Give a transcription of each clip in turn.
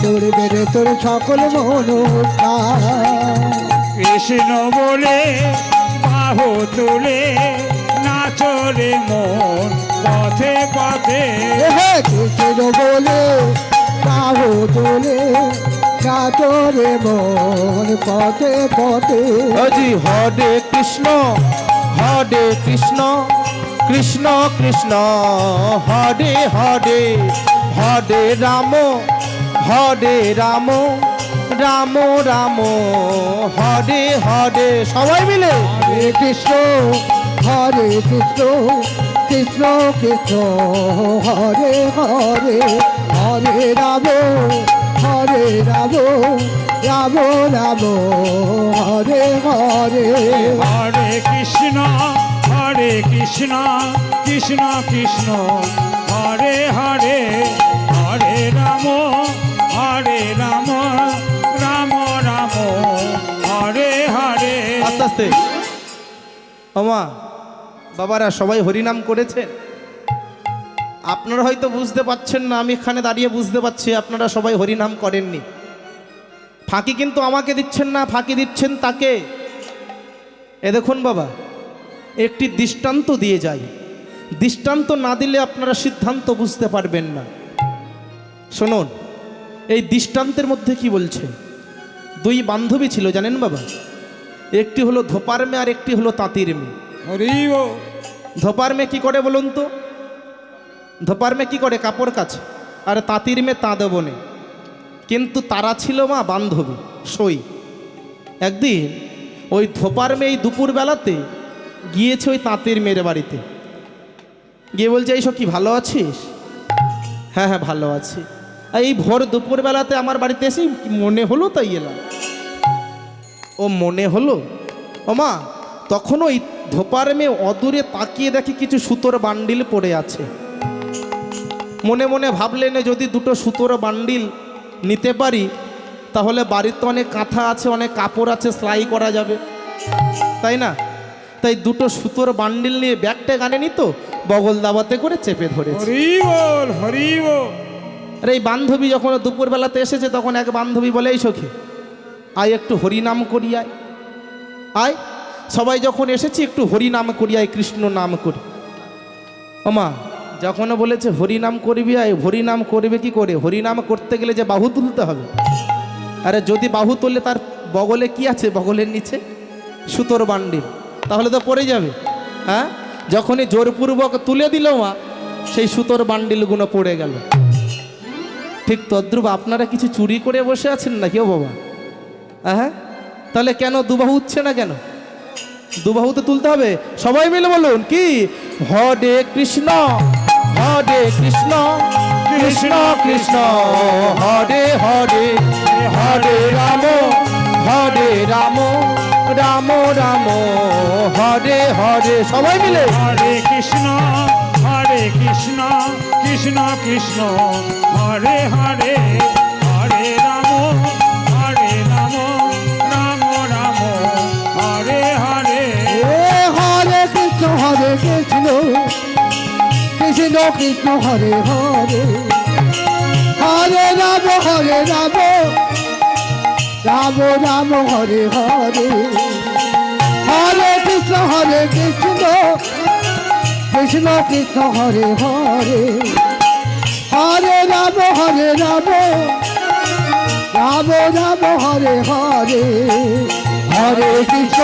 চড়বে রে তোর সকল মনোস্থান। কৃষ্ণ বলে বাহু তুলে নাচরে মন পথে পথে। কৃষ্ণ বলে বাহু তুলে নাচরে মন পথে পথে। আজি হরে কৃষ্ণ কৃষ্ণ কৃষ্ণ হরে হরে, হরে রাম রাম রাম হরে হরে। সবাই মিলে হরে কৃষ্ণ কৃষ্ণ কৃষ্ণ হরে হরে, হরে রাম রাম রাম হরে হরে। হরে কৃষ্ণ কৃষ্ণ কৃষ্ণ হরে হরে, হরে রাম রাম রাম হরে হরে। আস্তে আস্তে আমা বাবারা সবাই হরিনাম করেছেন। আপনারা হয়তো বুঝতে পারছেন না, আমি এখানে দাঁড়িয়ে বুঝতে পারছি আপনারা সবাই হরিনাম করেননি। ফাঁকি কিন্তু আমাকে দিচ্ছেন না, ফাঁকি দিচ্ছেন তাকে। এ দেখুন বাবা, একটি দৃষ্টান্ত দিয়ে যাই, দৃষ্টান্ত না দিলে আপনারা সিদ্ধান্ত বুঝতে পারবেন না। শুনুন, এই দৃষ্টান্তের মধ্যে কি বলছে। দুই বান্ধবী ছিল জানেন বাবা, একটি হলো ধোপার মেয়ে আর একটি হলো তাঁতির মেয়ে। হরি বল। ধোপার মেয়ে কি করে বলুন তো? ধোপার মেয়ে কি করে? কাপড় কাছে। আর তাঁতির মেয়ে তাঁত বনে। কিন্তু তারা ছিল মা বান্ধবী সই। একদিন ওই ধোপার মেয়ে দুপুরবেলাতে গিয়েছে ওই তাঁতির মেয়ের বাড়িতে, গিয়ে বলছে এইসব কি ভালো আছিস? হ্যাঁ হ্যাঁ ভালো আছি। আর এই ভোর দুপুরবেলাতে আমার বাড়িতে এসে মনে হলো তাই এলাম। ও মনে হলো ও মা, তখন ওই ধোপার মেয়ে অদূরে তাকিয়ে দেখি কিছু সুতোর বান্ডিল পড়ে আছে। মনে মনে ভাবলেন যদি দুটো সুতোর বান্ডিল নিতে পারি তাহলে বাড়িতে অনেক কাঁথা আছে, অনেক কাপড় আছে, সেলাই করা যাবে, তাই না? তাই দুটো সুতোর বান্ডিল নিয়ে ব্যাগটা গানে নিত, বগল দাবাতে করে চেপে ধরেছে। হরি বল হরি বল। আর এই বান্ধবী যখন দুপুরবেলাতে এসেছে তখন এক বান্ধবী বলে এই সখী আয় একটু হরিনাম করি আয়। আয় সবাই যখন এসেছি একটু হরিনাম করি আয়, কৃষ্ণ নাম করি। ওমা যখন বলেছে হরিনাম করবি আয়, হরিনাম করবে কি করে? হরিনাম করতে গেলে যে বাহু তুলতে হবে। আরে যদি বাহু তুললে তার বগলে কি আছে? বগলের নিচে সুতোর বান্ডিল, তাহলে তো পড়ে যাবে। হ্যাঁ, যখনই জোরপূর্বক তুলে দিল মা, সেই সুতোর বান্ডিলগুলো পড়ে গেল। ঠিক তদ্রুপ আপনারা কিছু চুরি করে বসে আছেন না কেউ বাবা? হ্যাঁ, তাহলে কেন দুবাহু উঠছে না কেন? দুবাহু তো তুলতে হবে। সবাই মিলে বলুন কি? হরে কৃষ্ণ কৃষ্ণ কৃষ্ণ হরে হরে, হরে রাম রাম রাম হরে হরে। সবাই মিলে হরে কৃষ্ণ কৃষ্ণ কৃষ্ণ হরে হরে, হরে রাম রাম রাম হরে হরে। হরে কৃষ্ণ কৃষ্ণ কৃষ্ণ হরে হরে, হরে রাম রাম রাম হরে হরে, হরে কৃষ্ণ কৃষ্ণ কৃষ্ণ হরে হরে, হরে রাম রাম রাম হরে হরে, হরে কৃষ্ণ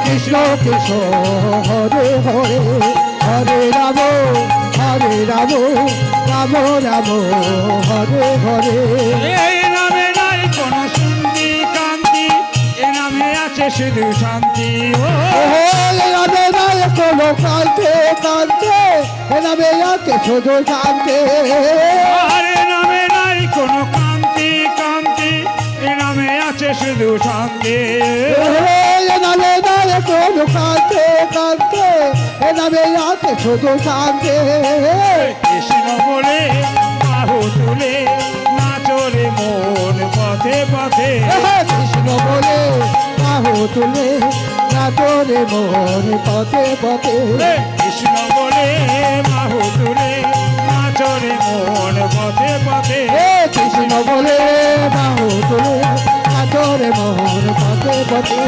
কৃষ্ণ কৃষ্ণ হরে হরে, হরে রাম রাম রাম হরে হরে। এই নামে নাই কোন শুনতি কান্তি, এ নামে আছে শুধু শান্তি। ও নামে নাই কোনো কান্তে কান্তে, এ নামে আছে শুধু শান্তি। আরে নামে নাই কোন কান্তি কান্তি, এ নামে আছে শুধু শান্তি। নামে নাই কোনো কান্তে কান্তে, এ নামে আছে শুধু শান্তি। কৃষ্ণ বলে বাহু তুলে নাচরে মন পথে পথে। কৃষ্ণ বলে বাহু তুলে নাচরে মন পথে পথে। কৃষ্ণ বলে বাহু তুলে নাচ নাচরে মন পথে পথে হে কৃষ্ণ বলে বাহু তুলে নাচরে মোহন পথে পথে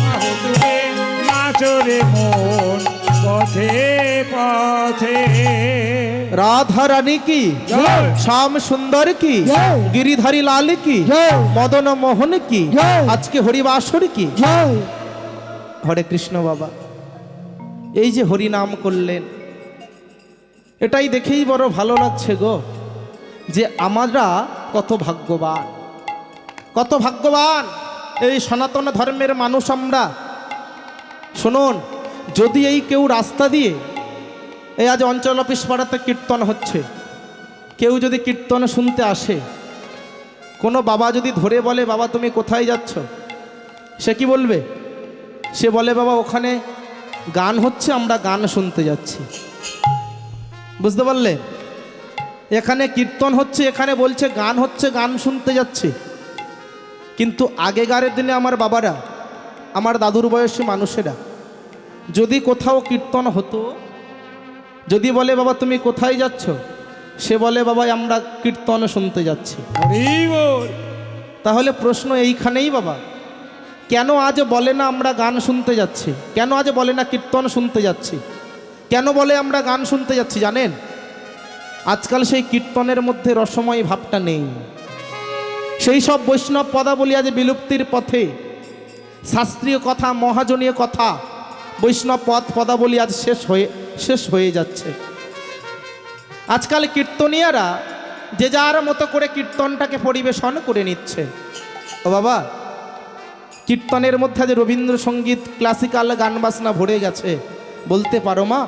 বাহু তুলে নাচরে মন পথে পথে। রাধা রানী কি, জয়। শ্যাম সুন্দর কি, জয়। গিরিধারী লাল কি, জয়। মদন মোহন কি, জয়। আজকে হরিবাসর কি। জয় হরে কৃষ্ণ বাবা, এই যে হরি নাম করলেন, এটাই দেখেই বড় ভালো লাগছে গো, যে আমরা কত ভাগ্যবান, কত ভাগ্যবান এই সনাতন ধর্মের মানুষ আমরা। শুনুন, যদি এই কেউ রাস্তা দিয়ে, এই আজ অঞ্চল অফিস পাড়াতে কীর্তন হচ্ছে, কেউ যদি কীর্তন শুনতে আসে, কোনো বাবা যদি ধরে বলে বাবা তুমি কোথায় যাচ্ছ, সে কি বলবে? সে বলে বাবা ওখানে গান হচ্ছে, আমরা গান শুনতে যাচ্ছি। বুঝতে পারলে? এখানে কীর্তন হচ্ছে, এখানে বলছে গান হচ্ছে, গান শুনতে যাচ্ছে। কিন্তু আগেকার দিনে আমার বাবারা, আমার দাদুর বয়সী মানুষেরা, যদি কোথাও কীর্তন হতো, যদি বলে বাবা তুমি কোথায় যাচ্ছ, সে বলে বাবা আমরা কীর্তন শুনতে যাচ্ছি। হরি বল। তাহলে প্রশ্ন এইখানেই বাবা, কেন আজ বলে না আমরা গান শুনতে যাচ্ছি? কেন আজ বলে না কীর্তন শুনতে যাচ্ছি? কেন বলে আমরা গান শুনতে যাচ্ছি জানেন? আজকাল সেই কীর্তনের মধ্যে রসময় ভাবটা নেই। সেই সব বৈষ্ণব পদাবলী আজ বিলুপ্তির পথে। শাস্ত্রীয় কথা, মহাজনীয় কথা, বৈষ্ণব পদ পদাবলী আজ শেষ হয়ে যাচ্ছে। আজকাল কীর্তনীয়রা যে যার মতো করে কীর্তনটাকে পরিবেশন করে নিচ্ছে। ও বাবা, কীর্তনের মধ্যে যে রবীন্দ্রসঙ্গীত, ক্লাসিক্যাল গান বাজনা ভরে গেছে, বলতে পারো মা,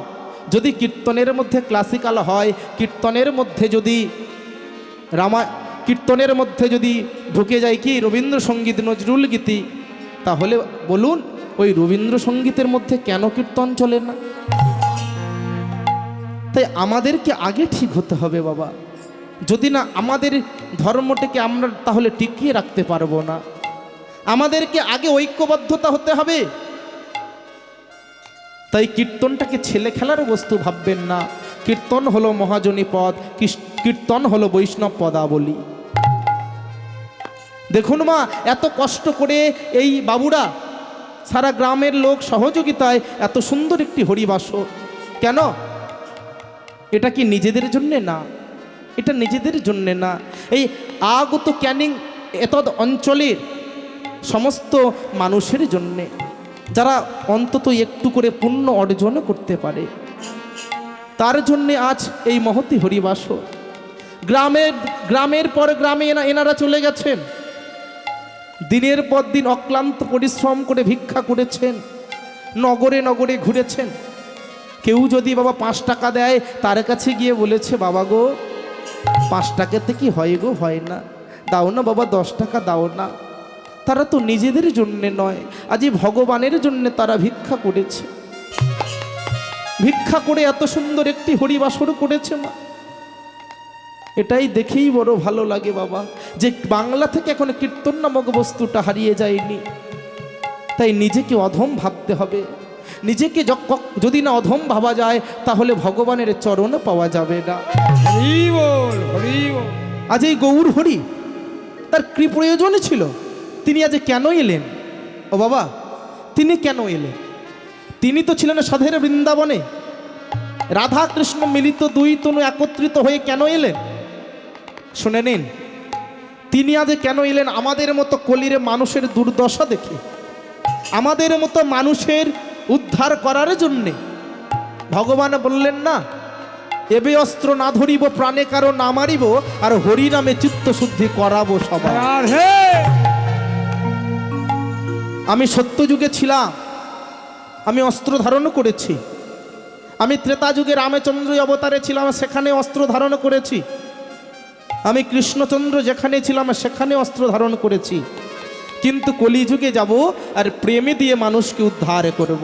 যদি কীর্তনের মধ্যে ক্লাসিক্যাল হয়, কীর্তনের মধ্যে যদি কীর্তনের মধ্যে যদি ঢুকে যায় কি রবীন্দ্রসঙ্গীত, নজরুল গীতি, তাহলে বলুন ওই রবীন্দ্রসঙ্গীতের মধ্যে কেন কীর্তন চলে না? তাই আমাদেরকে আগে ঠিক হতে হবে বাবা, যদি না আমাদের ধর্মটাকে আমরা তাহলে টিকিয়ে রাখতে পারবো না। আমাদেরকে আগে ঐক্যবদ্ধতা হতে হবে। তাই কীর্তনটাকে ছেলে খেলার বস্তু ভাববেন না। কীর্তন হলো মহাজনী পদ, কীর্তন হলো বৈষ্ণব পদাবলী। দেখুন মা, এত কষ্ট করে এই বাবুরা, সারা গ্রামের লোক সহযোগিতায় এত সুন্দর একটি হরিবাসর। কেন? এটা কি নিজেদের জন্যে না? এটা নিজেদের জন্যে না, এই আগত ক্যানিং এতদ অঞ্চলের সমস্ত মানুষের জন্যে, যারা অন্তত একটু করে পুণ্য অর্জন করতে পারে, তার জন্যে আজ এই মহতি হরিবাসর। গ্রামের পর গ্রামে এনারা চলে গেছেন, দিনের পর দিন অক্লান্ত পরিশ্রম করে ভিক্ষা করেছেন, নগরে নগরে ঘুরেছেন। কেউ যদি বাবা 5 টাকা দেয়, তার কাছে গিয়ে বলেছে বাবা গো 5 টাকাতে কি হয় গো? হয় না, দাও না বাবা 10 টাকা দাও না। তারা তো নিজেদের জন্যে নয়, আজ ভগবানের জন্যে তারা ভিক্ষা করেছে। ভিক্ষা করে এত সুন্দর একটি হরিবাসর করেছে মা। এটাই দেখেই বড় ভালো লাগে বাবা, যে বাংলা থেকে এখন কীর্তন নামক বস্তুটা হারিয়ে যায়নি। তাই নিজেকে অধম ভাবতে হবে। নিজেকে যদি না অধম ভাবা যায়, তাহলে ভগবানের চরণ পাওয়া যাবে না। হরি বল, হরি বল। আজ এই গৌর হরি, তার কি প্রয়োজন ছিল? তিনি আজ কেন এলেন? ও বাবা, তিনি কেন এলেন? তিনি তো ছিলেন সাধের বৃন্দাবনে। রাধা কৃষ্ণ মিলিত দুই তনু একত্রিত হয়ে কেন এলেন? শুনে নিন, তিনি আজ কেন এলেন? আমাদের মতো কলিরে মানুষের দুর্দশা দেখে, আমাদের মতো মানুষের উদ্ধার করার জন্যে। ভগবান বললেন না, এবে অস্ত্র না ধরিব, প্রাণে কারো না মারিব, আর হরি নামে চিত্ত শুদ্ধি করাবো সবার। রাধে। আমি সত্যযুগে ছিলাম, আমি অস্ত্র ধারণ করেছি। আমি ত্রেতা যুগে রামচন্দ্র অবতারে ছিলাম, সেখানে অস্ত্র ধারণ করেছি। আমি কৃষ্ণচন্দ্র যেখানে ছিলাম সেখানে অস্ত্র ধারণ করেছি। কিন্তু কলিযুগে যাব আর প্রেমে দিয়ে মানুষকে উদ্ধার করব।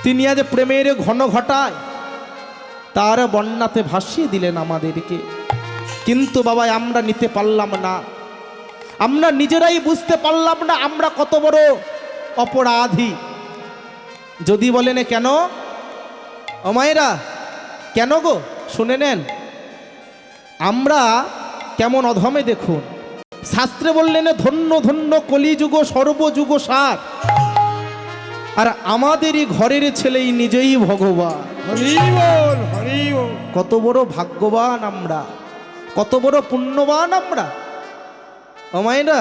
তিনি আজ প্রেমের ঘন ঘটায় তার বন্যাতে ভাসিয়ে দিলেন আমাদেরকে। কিন্তু বাবা আমরা নিতে পারলাম না, আমরা নিজেরাই বুঝতে পারলাম না আমরা কত বড় অপরাধী। যদি বলেন কেন, ও মায়েরা, কেন গো শুনে নেন, আমরা কেমন অধমে দেখুন। শাস্ত্রে বললেন ধন্য ধন্য কলিযুগ সর্বযুগ সার, আর আমাদেরই ঘরের ছেলেই নিজেই ভগবান। হরি বল, হরি বল। কত বড় ভাগ্যবান আমরা, কত বড় পুণ্যবান আমরা। ও মায়েরা,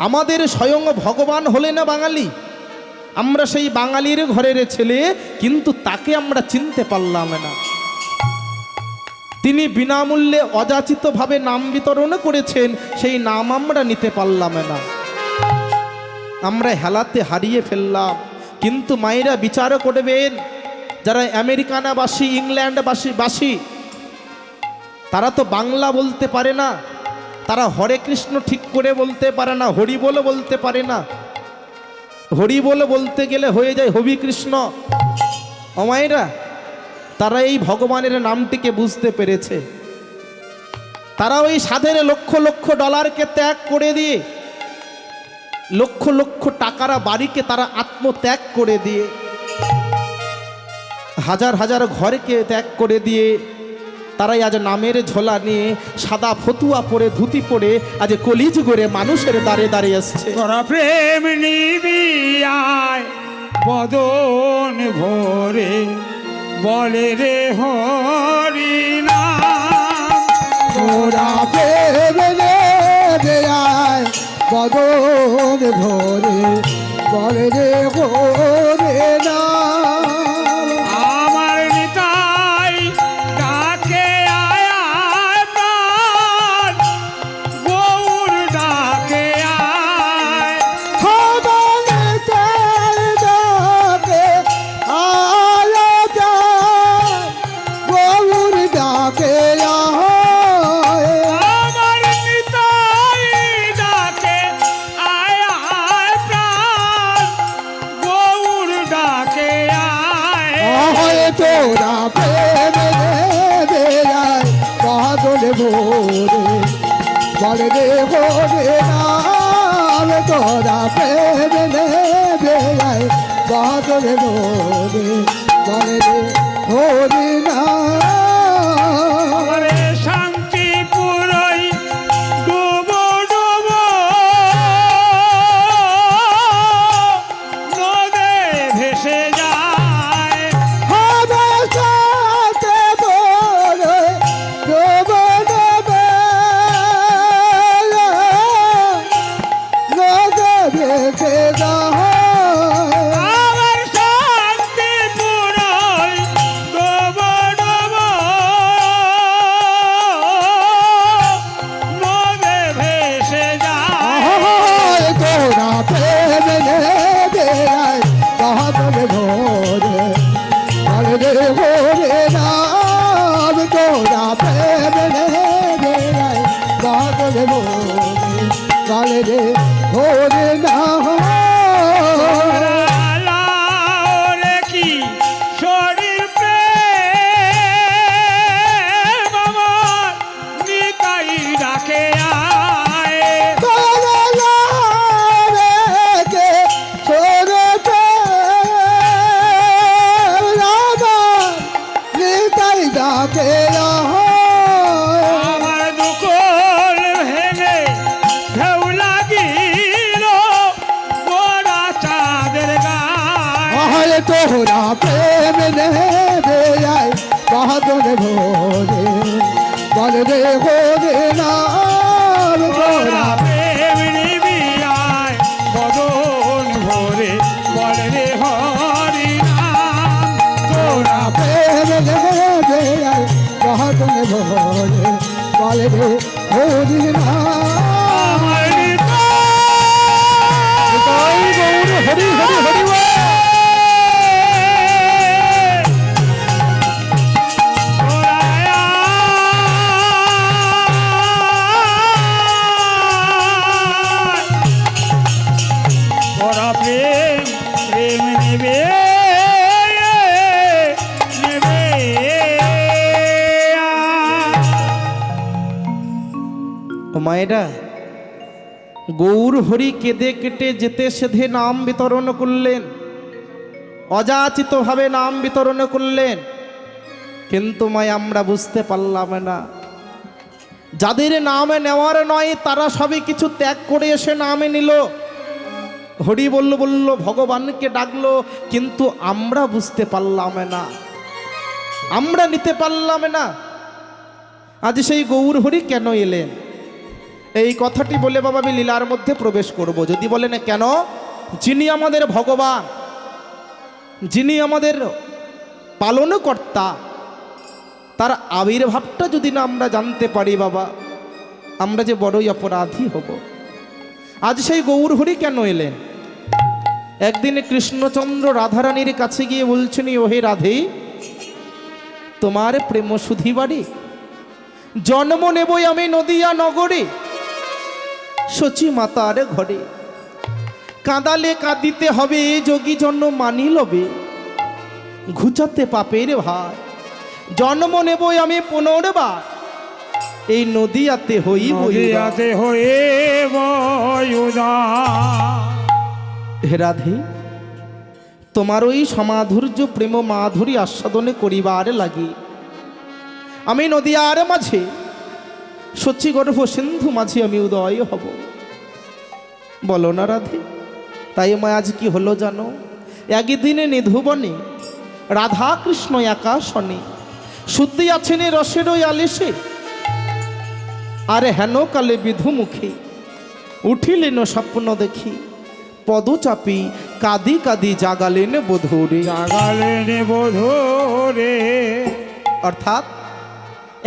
আমাদের স্বয়ং ভগবান হলে না বাঙালি, আমরা সেই বাঙালির ঘরের ছেলে, কিন্তু তাকে আমরা চিনতে পারলাম না। তিনি বিনামূল্যে অযাচিতভাবে নাম বিতরণ করেছেন, সেই নাম আমরা নিতে পারলাম না, আমরা হেলাতে হারিয়ে ফেললাম। কিন্তু মায়েরা বিচার করবেন, যারা আমেরিকানাবাসী ইংল্যান্ডবাসী তারা তো বাংলা বলতে পারে না, তারা হরে কৃষ্ণ ঠিক করে বলতে পারে না, হরি বল বলতে পারে না। হরি বল বলতে গেলে হয়ে যায় হবি কৃষ্ণ। ও মায়েরা, তারা এই ভগবানের নামটিকে বুঝতে পেরেছে। তারা ওই সাধের লক্ষ লক্ষ ডলারকে ত্যাগ করে দিয়ে, লক্ষ লক্ষ টাকার বাড়িকে তারা আত্মত্যাগ করে দিয়ে, হাজার হাজার ঘরকে ত্যাগ করে দিয়ে, তারাই আজ নামের ঝোলা নিয়ে সাদা ফতুয়া পরে ধুতি পরে আজ কলিযুগে মানুষের দ্বারে দাঁড়িয়ে আসছে। তোরা প্রেম নিবি আয় বদন ভরে, বলে রে হরি নাম। তোরা প্রেমে দেয় বদন ভরে, বলে রে হরে নাম। আমার নিতাই ডাকে আয় আয় প্রাণ, গৌর ডাকে আয়। খবরে তার ডাকে আলো যায়, গৌর ডাকে আয়। আমার নিতাই ডাকে আয় আয় প্রাণ, গৌর ডাকে আয়। হয় তোরা প্রেমে দেয় বাদল ভোরে, বলে রে হরে নাম। তোরা প্রেমে দেয় বাদল ভোরে, বলে রে হরে নাম। ওরে শান্তি পুরই ডুবো ডুবো, নদে ভেসে যায়। হবে সাথে বলে ডোবে ডোবে, নদে ভেসে যায়। আমার শান্তি পুরই ডুবো ডুবো, নদে ভেসে যায়। তোরা প্রেমে দেয় বাদল ভোরে, বলে রে হরে নাম। তোরা প্রেমে দেয় বাদল ভোরে, বলে রে হরে নাম। লাওরে কি শরীর প্রেম, আমার নিতাই ডাকে আয়। আমার দুকল ভেঙে ঢেউ লাগিল গোরা চাঁদের গায়ে। তোরা প্রেম দেয় বাদল ভোরে, বলে রে হরে নাম। তোরা প্রেম নিবি আয় বদন ভরে, বলে রে হরি নাম। তোরা প্রেম দেয় বাদল ভোরে, বলে রে হরে নাম। আমার নিতাই গৌর হরি হরি হরি বল। তোরা আয়। তোরা প্রেম প্রেম নেবে নেবে ও মায়েরা, গৌর হরি কেঁদে কেটে যেতে সেধে নাম বিতরণ করলেন। অযাচিতভাবে নাম বিতরণ করলেন। কিন্তু মায় আমরা বুঝতে পারলাম না, যাদের নাম নেওয়ার নয় তারা সবই কিছু ত্যাগ করে এসে নামে নিল, হরি বলল বলল, ভগবানকে ডাকলো, কিন্তু আমরা বুঝতে পারলাম না, আমরা নিতে পারলাম না। আজ সেই গৌর হরি কেন এলেন? এই কথাটি বলে বাবা আমি লীলার মধ্যে প্রবেশ করব। যদি বলেন কেন, যিনি আমাদের ভগবান, যিনি আমাদের পালনকর্তা, তার আবির্ভাবটা যদি না আমরা জানতে পারি বাবা, আমরা যে বড়ই অপরাধী হব। আজ সেই গৌর হরি কেন এলেন? একদিন কৃষ্ণচন্দ্র রাধারানীর কাছে গিয়ে বলছেন, ওহে রাধে, তোমার প্রেম সুধি বাড়ি, জন্ম নেবই আমি নদিয়া নগরে, সচি মাতার ঘরে, কাঁদালে কাঁদিতে হবে, যোগী জন্ম মানি লবে, ঘুচাতে পাপের ভার, জন্ম নেবই আমি পুনর্বার, এই নদিয়াতে হই নদিয়াতে হয়ে হে রাধে, তোমার ওই সমাধুর্য প্রেম মাধুরী আস্বাদনে করিবার লাগি আমি নদিয়ার মাঝে সচি গর্ভ সিন্ধু মাঝে আমি উদয় হব। বলো না রাধে, তাই মা আজ কি হলো জানো? একদিনে নিধুবনে রাধা কৃষ্ণ একাশনে শুদ্ধি আছেন রসের ওই আলেসে, আরে হেন কালে বিধু মুখে উঠিলেন স্বপ্ন দেখি, পদ চাপি কাঁদি কাঁদি জাগালেন বধূরে, জাগালেন বধূরে। অর্থাৎ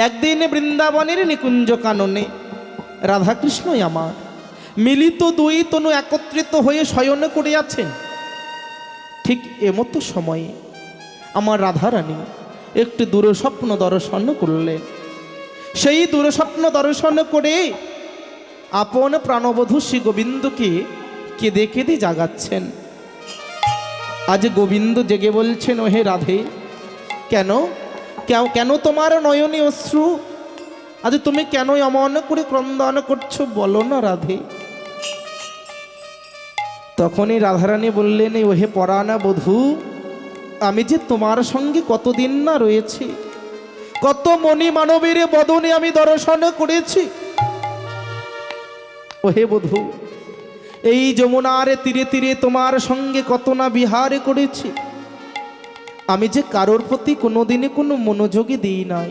একদিন বৃন্দাবনের নিকুঞ্জ কাননে রাধাকৃষ্ণই আমার মিলিত দুই তনু একত্রিত হয়ে শয়ন করিয়াছেন। ঠিক এমতো সময়ে আমার রাধারানী একটি দূরস্বপ্ন দর্শন করলেন। সেই দূরস্বপ্ন দর্শন করে আপন প্রাণবধূ শ্রী গোবিন্দকে কেঁদে কেঁদে জাগাচ্ছেন। আজ গোবিন্দ জেগে বলছেন, ওহে রাধে, কেন কেন তোমার নয়নে অশ্রু? আজ তুমি কেন অমন করে ক্রন্দন করছো? বলো না রাধে। তখনই রাধারানী বললেন, ওহে পরাণা বধূ, আমি যে তোমার সঙ্গে কতদিন না রয়েছি, কত মণি মানবের বদনে আমি দর্শন করেছি। ওহে বধূ, এই যমুনার তীরে তীরে তোমার সঙ্গে কত না বিহার করেছি, আমি যে কারোর প্রতি কোনোদিনে কোনো মনোযোগী দিই নাই।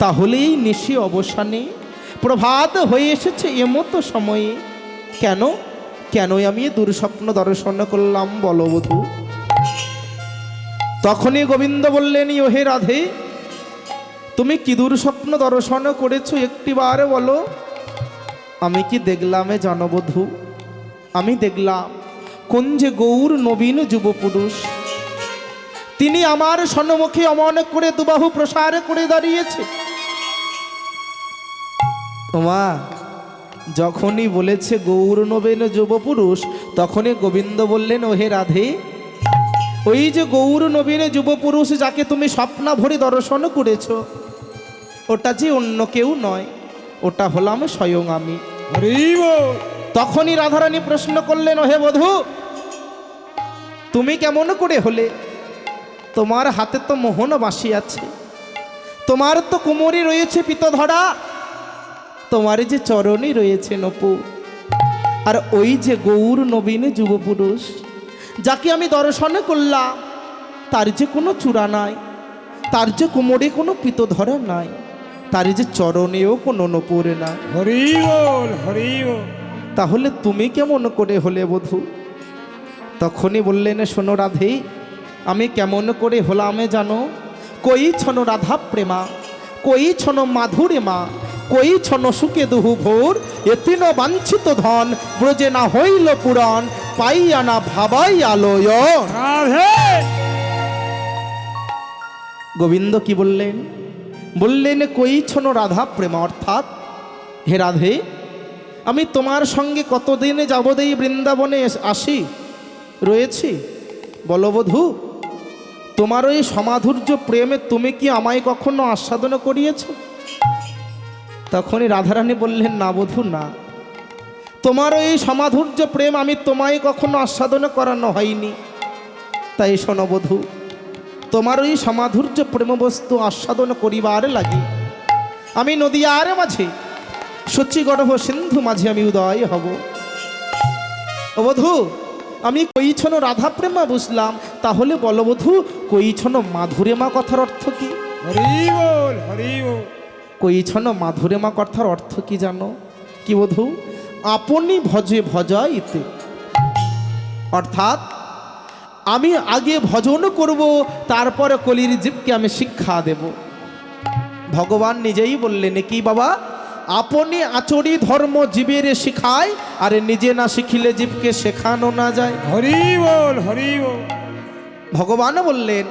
তাহলে এই নিশি অবসানে প্রভাত হয়ে এসেছে এমতো সময়ে কেন আমি দুর্স্বপ্ন দর্শন করলাম? বলো বধূ। তখনই গোবিন্দ বললেন, ওহে রাধে, তুমি কি দুর্স্বপ্ন দর্শন করেছো একটিবার বলো। আমি কি দেখলামে জানো বধূ? আমি দেখলাম কোন যে গৌর নবীন যুব পুরুষ, তিনি আমার সম্মুখে অমন করে দুবাহু প্রসার করে দাঁড়িয়েছে। তোমা যখনই বলেছে গৌর নবীন যুব পুরুষ, তখনই গোবিন্দ বললেন, ওহে রাধে, ওই যে গৌর নবীন যুব পুরুষ যাকে তুমি স্বপ্ন ভরে দর্শন করেছ, ওটা যে অন্য কেউ নয়, ওটা হলাম স্বয়ং আমি। তখনই রাধারানী প্রশ্ন করলেন, ওহে বধূ, তুমি কেমন করে হলে? তোমার হাতে তো মোহন বাঁশি আছে, তোমার তো কোমরে রয়েছে পিতধরা, তোমার যে চরণে রয়েছে নপুর, আর ওই যে গৌর নবীন যুব পুরুষ যাকে আমি দর্শন করলাম, তার যে কোনো চূড়া নাই, তার যে কোমরে কোনো পিতধরা নাই, তার যে চরণেও কোনো নপুর নাই। হরি বল, হরি বল। তাহলে তুমি কেমন করে হলে বধূ? তখনই বললেন, শোনো রাধে, আমি কেমন করে হলাম জানো? কই ছন রাধা প্রেমা, কই ছন মাধুরে মা, কই ছন সুখে দুহু ভোর, এতিন বাঞ্ছিত ধন ব্রজে না হইল পুরাণ, পাইয়া না ভাবাই আলোয়। রাধে। গোবিন্দ কি বললেন? বললেন, কই ছন রাধা প্রেমা, অর্থাৎ হে রাধে, আমি তোমার সঙ্গে কতদিনে যাবদেই বৃন্দাবনে আসি রয়েছি বলো বধূ। তোমার ওই সমাধুর্য প্রেমে তুমি কি আমায় কখনো আস্বাদন করিয়েছ? তখনই রাধারানী বললেন, না বধূ না, তোমার ওই সমাধুর্য প্রেম আমি তোমায় কখনো আস্বাদন করানো হয়নি। তাই শোনো বধূ, তোমার ওই সমাধুর্য প্রেমবস্তু আস্বাদন করিবার লাগি আমি নদিয়ার মাঝে সচিগর্ভ সিন্ধু মাঝে আমি উদয় হব। ও বধূ, আমি কইছন রাধা প্রেমা বুঝলাম, তাহলে বলো বধূ, কইছন মাধুরে মা কথার অর্থ কি? হরি বল, হরি বল। কইছন মাধুরে মা কথার অর্থ কি জানো? কি বধূ? আপনি ভজে ভজাইতে, অর্থাৎ আমি আগে ভজন করব, তারপরে কলির জীবকে আমি শিক্ষা দেব। ভগবান নিজেই বললেন কি বাবা, আপনি আচরি ধর্ম জীবের শিখায়, আর নিজে না শিখিলে জীবকে শেখানো না যায়। হরি বল, হরি বল। ভগবান বললেন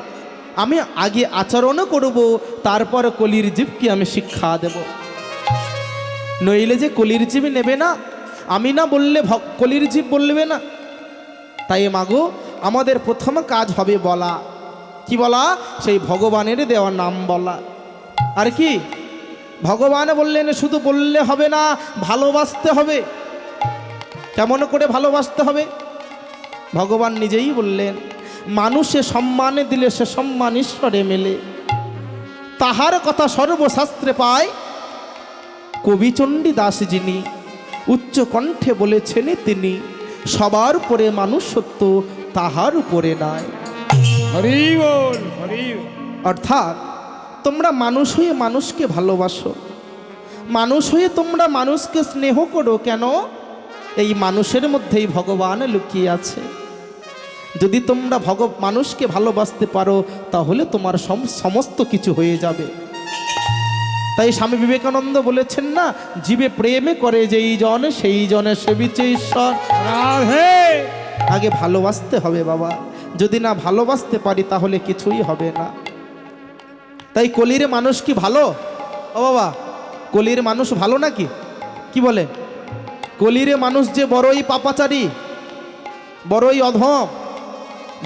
আমি আগে আচরণ করব, তারপর কলির জীবকে আমি শিক্ষা দেব। নইলে যে কলির জীব নেবে না, আমি না বললে কলির জীব বলবে না। তাই মাগো, আমাদের প্রথম কাজ হবে বলা। কি বলা? সেই ভগবানের দেওয়া নাম বলা। আর কি ভগবান বললেন শুধু বললে হবে না, ভালোবাসতে হবে। কেমন করে ভালোবাসতে হবে? ভগবান নিজেই বললেন মানুষে সম্মানে দিলে সে সম্মান ঈশ্বরে মেলে, তাহার কথা সর্বশাস্ত্রে পায়। কবিচণ্ডী দাস যিনি উচ্চ কণ্ঠে বলেছেন তিনি, সবার উপরে মানুষ সত্য, তাহার উপরে নাই। হরি বল, হরি বল। অর্থাৎ তোমরা মানুষ হয়ে মানুষকে ভালোবাসো, মানুষ হয়ে তোমরা মানুষকে স্নেহ করো। কেন? এই মানুষের মধ্যেই ভগবান লুকিয়ে আছে। যদি তোমরা মানুষকে ভালোবাসতে পারো, তাহলে তোমার সমস্ত কিছু হয়ে যাবে। তাই স্বামী বিবেকানন্দ বলেছেন না, জীবে প্রেমে করে যেই জন, সেই জনে সেবিছে ঈশ্বর। রাধে। আগে ভালোবাসতে হবে বাবা, যদি না ভালোবাসতে পারি তাহলে কিছুই হবে না। তাই কলির মানুষ কি ভালো? ও বাবা, কলির মানুষ ভালো নাকি? কি বলে? কলির মানুষ যে বড়ই পাপাচারী, বড়ই অধম।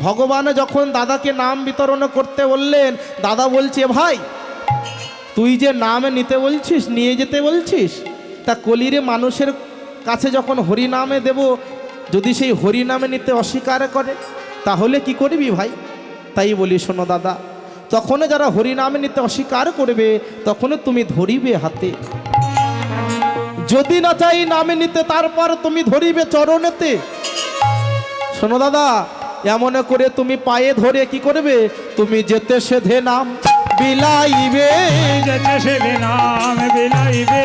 ভগবান যখন দাদাকে নাম বিতরণ করতে বললেন, দাদা বলছে ভাই তুই যে নাম নিতে বলছিস, নিয়ে যেতে বলছিস, তা কলিরে মানুষের কাছে যখন হরিনামে দেব, যদি সেই হরিনামে নিতে অস্বীকার করে তাহলে কি করবি ভাই? তাই বলি শোনো দাদা, তখন যারা হরিনামে নিতে অস্বীকার করবে, তখন তুমি ধরিবে হাতে। যদি না চাই নামে নিতে, তারপর তুমি ধরিবে চরণেতে। শোনো দাদা, এমন করে তুমি পায়ে ধরে কি করবে? তুমি যেতে সেধে নাম বিলাইবে, যেতে সেধে নাম বিলাইবে,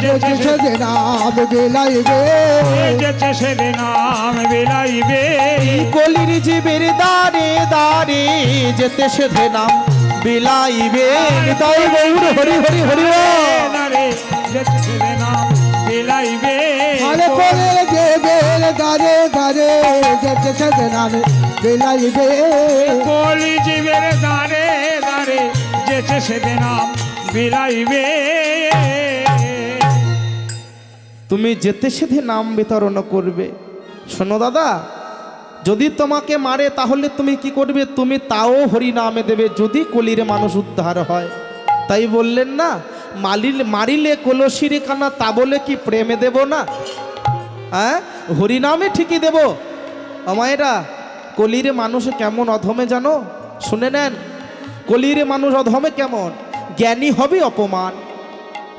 যেতে সেধে নাম বিলাইবে, যেতে সেধে নাম বিলাইবে। কলির জীবের দ্বারে দ্বারে যেতে সেধে নাম বিলাইবে। তাই গৌর হরি হরি হরি বল। যেতে সেধে নাম বিলাইবে। আরে করে দেবের দারে দারে যেতে সেধে নাম বিলাইবে। কলি জীবের দারে দারে যেতে সেধে নাম বিলাইবে। তুমি যেতে সেধে নাম বিতরণ করবে। শোনো দাদা, যদি তোমাকে মারে তাহলে তুমি কি করবে? তুমি তাও হরি নামে দেবে, যদি কলির মানুষ উদ্ধার হয়। তাই বললেন না, মারিলে কলসির কানা, তা বলে কি প্রেমে দেব না? হ্যাঁ, হরিনামে ঠিকই দেব। আমায়রা, কলির মানুষ কেমন অধমে জানো? শুনে নেন, কলির মানুষ অধমে কেমন? জ্ঞানী হবে অপমান,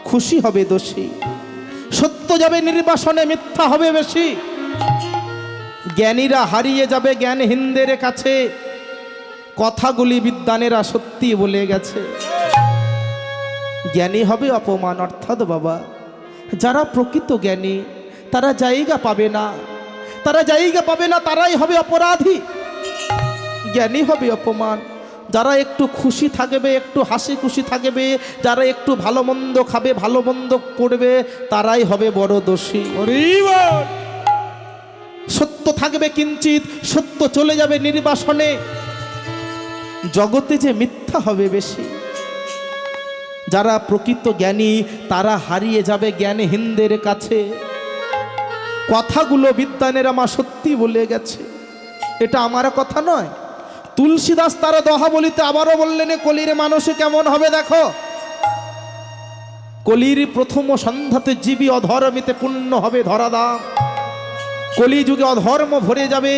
খুশি হবে দোষী, সত্য যাবে নির্বাসনে, মিথ্যা হবে বেশি। জ্ঞানীরা হারিয়ে যাবে জ্ঞানহীনদের কাছে, কথাগুলি বিদ্বানেরা সত্যি বলে গেছে। জ্ঞানী হবে অপমান, অর্থাৎ বাবা যারা প্রকৃত জ্ঞানী তারা জায়গা পাবে না, তারা জায়গা পাবে না, তারাই হবে অপরাধী। জ্ঞানী হবে অপমান, যারা একটু খুশি থাকবে, একটু হাসি খুশি থাকবে, যারা একটু ভালো মন্দ খাবে, ভালো মন্দ পড়বে, তারাই হবে বড় দোষী। সত্য থাকবে কিঞ্চিত, সত্য চলে যাবে নির্বাসনে, জগতে যে মিথ্যা হবে বেশি। যারা প্রকৃত জ্ঞানী তারা হারিয়ে যাবে জ্ঞানহীনদের কাছে। কথাগুলো বিদ্বানের আমার সত্যি বলে গেছে, এটা আমার কথা নয়। তুলসীদাস তার দহা বলিতে আবারও বললেন, কলির মানুষে কেমন হবে দেখো। কলির প্রথম সন্ধ্যাতে জীবী অধর্মিতে পূর্ণ হবে ধরাধাম। কলিযুগে অধর্ম ভরে যাবে,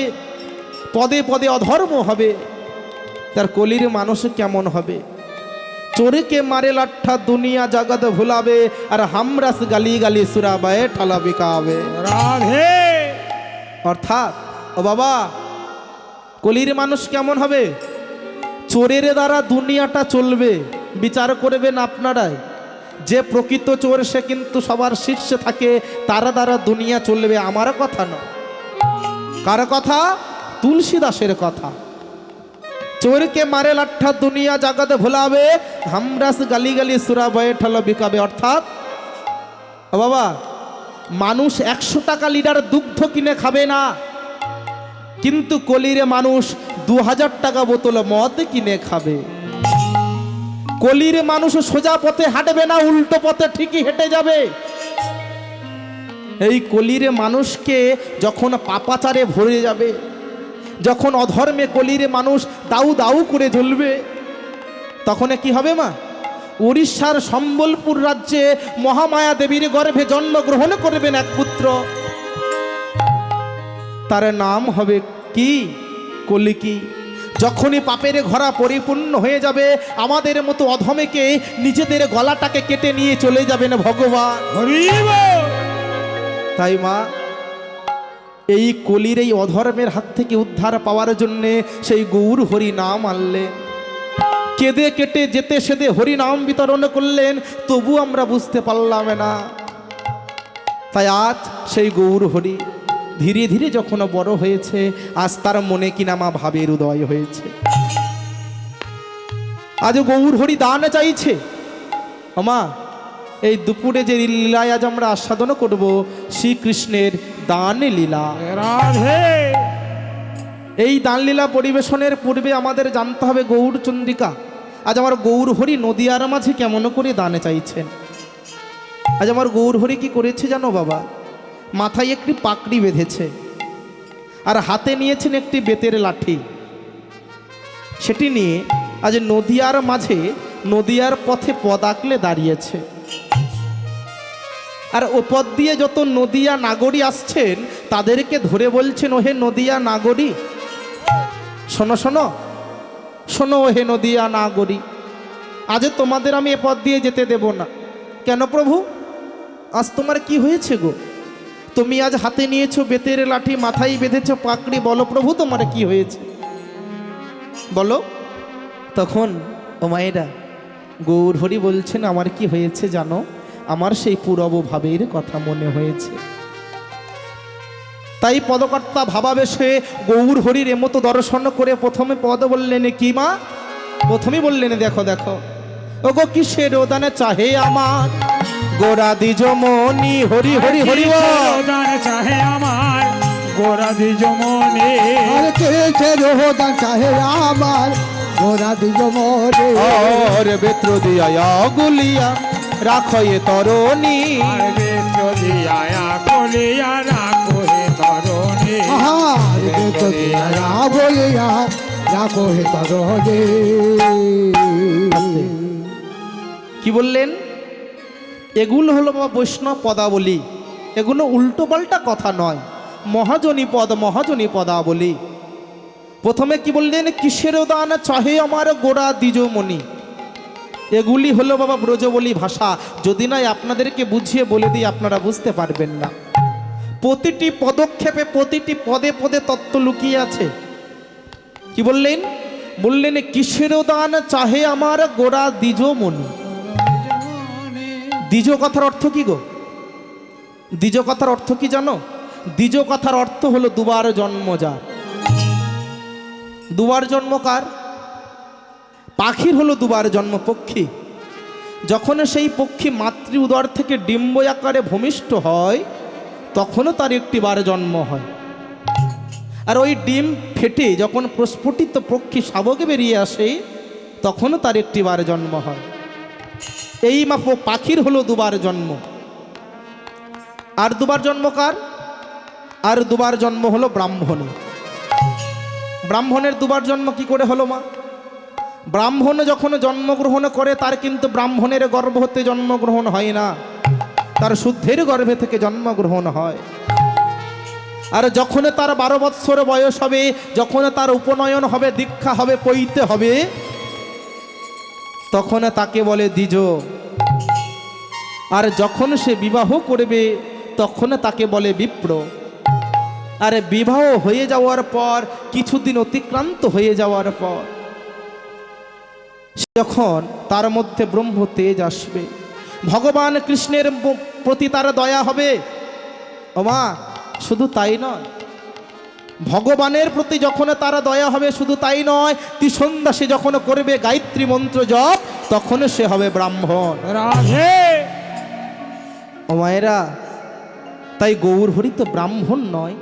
পদে পদে অধর্ম হবে, তার কলির মানুষ কেমন হবে? চোরকে মারে লাঠা দুনিয়া জগৎ ভুলাবে, আর হামরাস গালি গালি সুরাবায়ে ঠালা বিকাবে। রাধে অর্থাৎ ও বাবা, কলির মানুষ কেমন হবে? চোরের দ্বারা দুনিয়াটা চলবে, বিচার করবেন আপনারাই। যে প্রকৃত চোর সে কিন্তু সবার শীর্ষে থাকে, তার দ্বারা দুনিয়া চলবে। আমার কথা নয়, কার কথা? তুলসী দাসের কথা। চোরকে মারে লাঠা দুনিয়া জগৎ ভুলাবে, হামরাস গালি গালি সুরা বয়ে ঠল বিকাবে। অর্থাৎ ও বাবা, মানুষ 100 টাকা লিটার দুগ্ধ কিনে খাবে না, কিন্তু কলিরে মানুষ 2000 টাকা বোতল মদ কিনে খাবে। কলিরে মানুষ সোজা পথে হাঁটবে না, উল্টো পথে ঠিকই হেঁটে যাবে। এই কলিরে মানুষকে যখন পাপাচারে ভরে যাবে, যখন অধর্মে কলিরে মানুষ দাউ দাউ করে জ্বলবে, তখন কি হবে মা? উড়িষ্যার সম্বলপুর রাজ্যে মহামায়া দেবীর গর্ভে জন্মগ্রহণ করবেন এক পুত্র, তার নাম হবে কি? কলিকি। যখনই পাপের ঘোড়া পরিপূর্ণ হয়ে যাবে, আমাদের মতো অধমেকে নিজেদের গলাটাকে কেটে নিয়ে চলে যাবেন ভগবান। হরি বল। তাই মা, এই কলির এই অধর্মের হাত থেকে উদ্ধার পাওয়ার জন্যে সেই গৌর হরি নাম আনলেন। কেঁদে কেটে যেতে সেদে হরি নাম বিতরণ করলেন, তবু আমরা বুঝতে পারলাম না। তাই আজ সেই গৌর হরি ধীরে ধীরে যখন বড় হয়েছে, আজ তার মনে কিনা মা ভাবের উদয় হয়েছে। আজ গৌর হরি দান চাইছে। মা, এই দুপুরে যে লীলায় আজ আমরা আস্বাদন করব, শ্রীকৃষ্ণের দান লীলা। রাধে এই দান লীলা পরিবেশনের পূর্বে আমাদের জানতে হবে গৌর চন্দ্রিকা আজ আমার গৌর হরি নদিয়ার মাঝে কেমন করে দান চাইছেন। আজ আমার গৌর হরি কি করেছে জানো বাবা? মাথায় একটি পাকড়ি বেঁধেছে, আর হাতে নিয়েছেন একটি বেতের লাঠি। সেটি নিয়ে আজ নদিয়ার মাঝে, নদিয়ার পথে পদ আঁকলে দাঁড়িয়েছে। আর ওপর দিয়ে যত নদিয়া নাগরী আসছেন, তাদেরকে ধরে বলছেন, ওহে নদিয়া নাগরী, শোনো শোনো শোনো, ওহে নদিয়া নাগরী, আজ তোমাদের আমি এ পথ দিয়ে যেতে দেব না। কেন প্রভু? আজ তোমার কি হয়েছে গো? তুমি আজ হাতে নিয়েছো বেতের লাঠি, মাথায় বেঁধেছো পাকড়ি, বলো প্রভু তোমার কি হয়েছে, বলো। তখন ও মায়েরা, গৌর হরি বলছেন, আমার কি হয়েছে জানো? আমার সেই পূরব ভাবের কথা মনে হয়েছে। তাই পদকর্তা ভাবাবেশে গৌর হরির এমতো দর্শন করে প্রথমে পদ বললেন কি মা? প্রথমে বললেন, দেখো দেখো ও গো কিসের দানে চাহে আমার গোরা দ্বিজ মনি, হরি হরি হরি বল। দান চাহে আমার গোরা দ্বিজ মনে, আর কেছে রোদান চাহে আমার গোরা দিজ মোরে। আর বেত্র দিয়া গুলিয়া রাখো এ তরণী, আর বেত্র দিয়া কলিয়া রাখো হে তরণী। আহার বেত দিয়া বলিয়া রাখো হে তরণী। কি বললেন? এগুলো হলো বাবা বৈষ্ণব পদাবলী, এগুলো উল্টো পাল্টা কথা নয়, মহাজনী পদ, মহাজনী পদাবলী। প্রথমে কি বললেন? কিসের দান চাহে আমার গোড়া দ্বিজমণি। এগুলি হলো বাবা ব্রজবলী ভাষা, যদি নাই আপনাদেরকে বুঝিয়ে বলে দিই আপনারা বুঝতে পারবেন না। প্রতিটি পদক্ষেপে, প্রতিটি পদে পদে তত্ত্ব লুকিয়ে আছে। কি বললেন? বললেন কিসের দান চাহে আমার গোড়া দ্বিজমণি। দ্বিজ কথার অর্থ কি গো? দ্বিজ কথার অর্থ কি জানো? দ্বিজ কথার অর্থ হলো দুবার জন্ম। যার দুবার জন্ম কার? পাখির হলো দুবার জন্ম, পক্ষী। যখন সেই পক্ষী মাতৃ উদর থেকে ডিম্ব আকারে ভূমিষ্ঠ হয়, তখনও তার একটি বার জন্ম হয়। আর ওই ডিম ফেটে যখন প্রস্ফুটিত পক্ষী শাবকে বেরিয়ে আসে, তখনও তার একটি বার জন্ম হয়। এই মাপ পাখির হলো দুবার জন্ম। আর দুবার জন্ম কার? আর দুবার জন্ম হলো ব্রাহ্মণের। ব্রাহ্মণের দুবার জন্ম কি করে হলো মা? ব্রাহ্মণ যখন জন্মগ্রহণ করে, তার কিন্তু ব্রাহ্মণের গর্ভ হতে জন্মগ্রহণ হয় না, তার শুদ্ধের গর্ভে থেকে জন্মগ্রহণ হয়। আর যখন তার 12 বৎসর বয়স হবে, যখন তার উপনয়ন হবে, দীক্ষা হবে, পৈতে হবে, তখন তাকে বলে দ্বিজ। আর যখন সে বিবাহ করবে তখন তাকে বলে বিপ্র। আর বিবাহ হয়ে যাওয়ার পর কিছুদিন অতিক্রান্ত হয়ে যাওয়ার পর যখন তার মধ্যে ব্রহ্ম তেজ আসবে, ভগবান কৃষ্ণের প্রতি তার দয়া হবে। ওমা, শুধু তাই নয়, ভগবানের প্রতি যখন তার দয়া হবে শুধু তাই নয়, সন্ধ্যা সে যখন করবে গায়ত্রী মন্ত্র জপ, তখন সে হবে ব্রাহ্মণ। রাধে। ও মায়েরা, তাই গৌর হরি তো ব্রাহ্মণ নয়,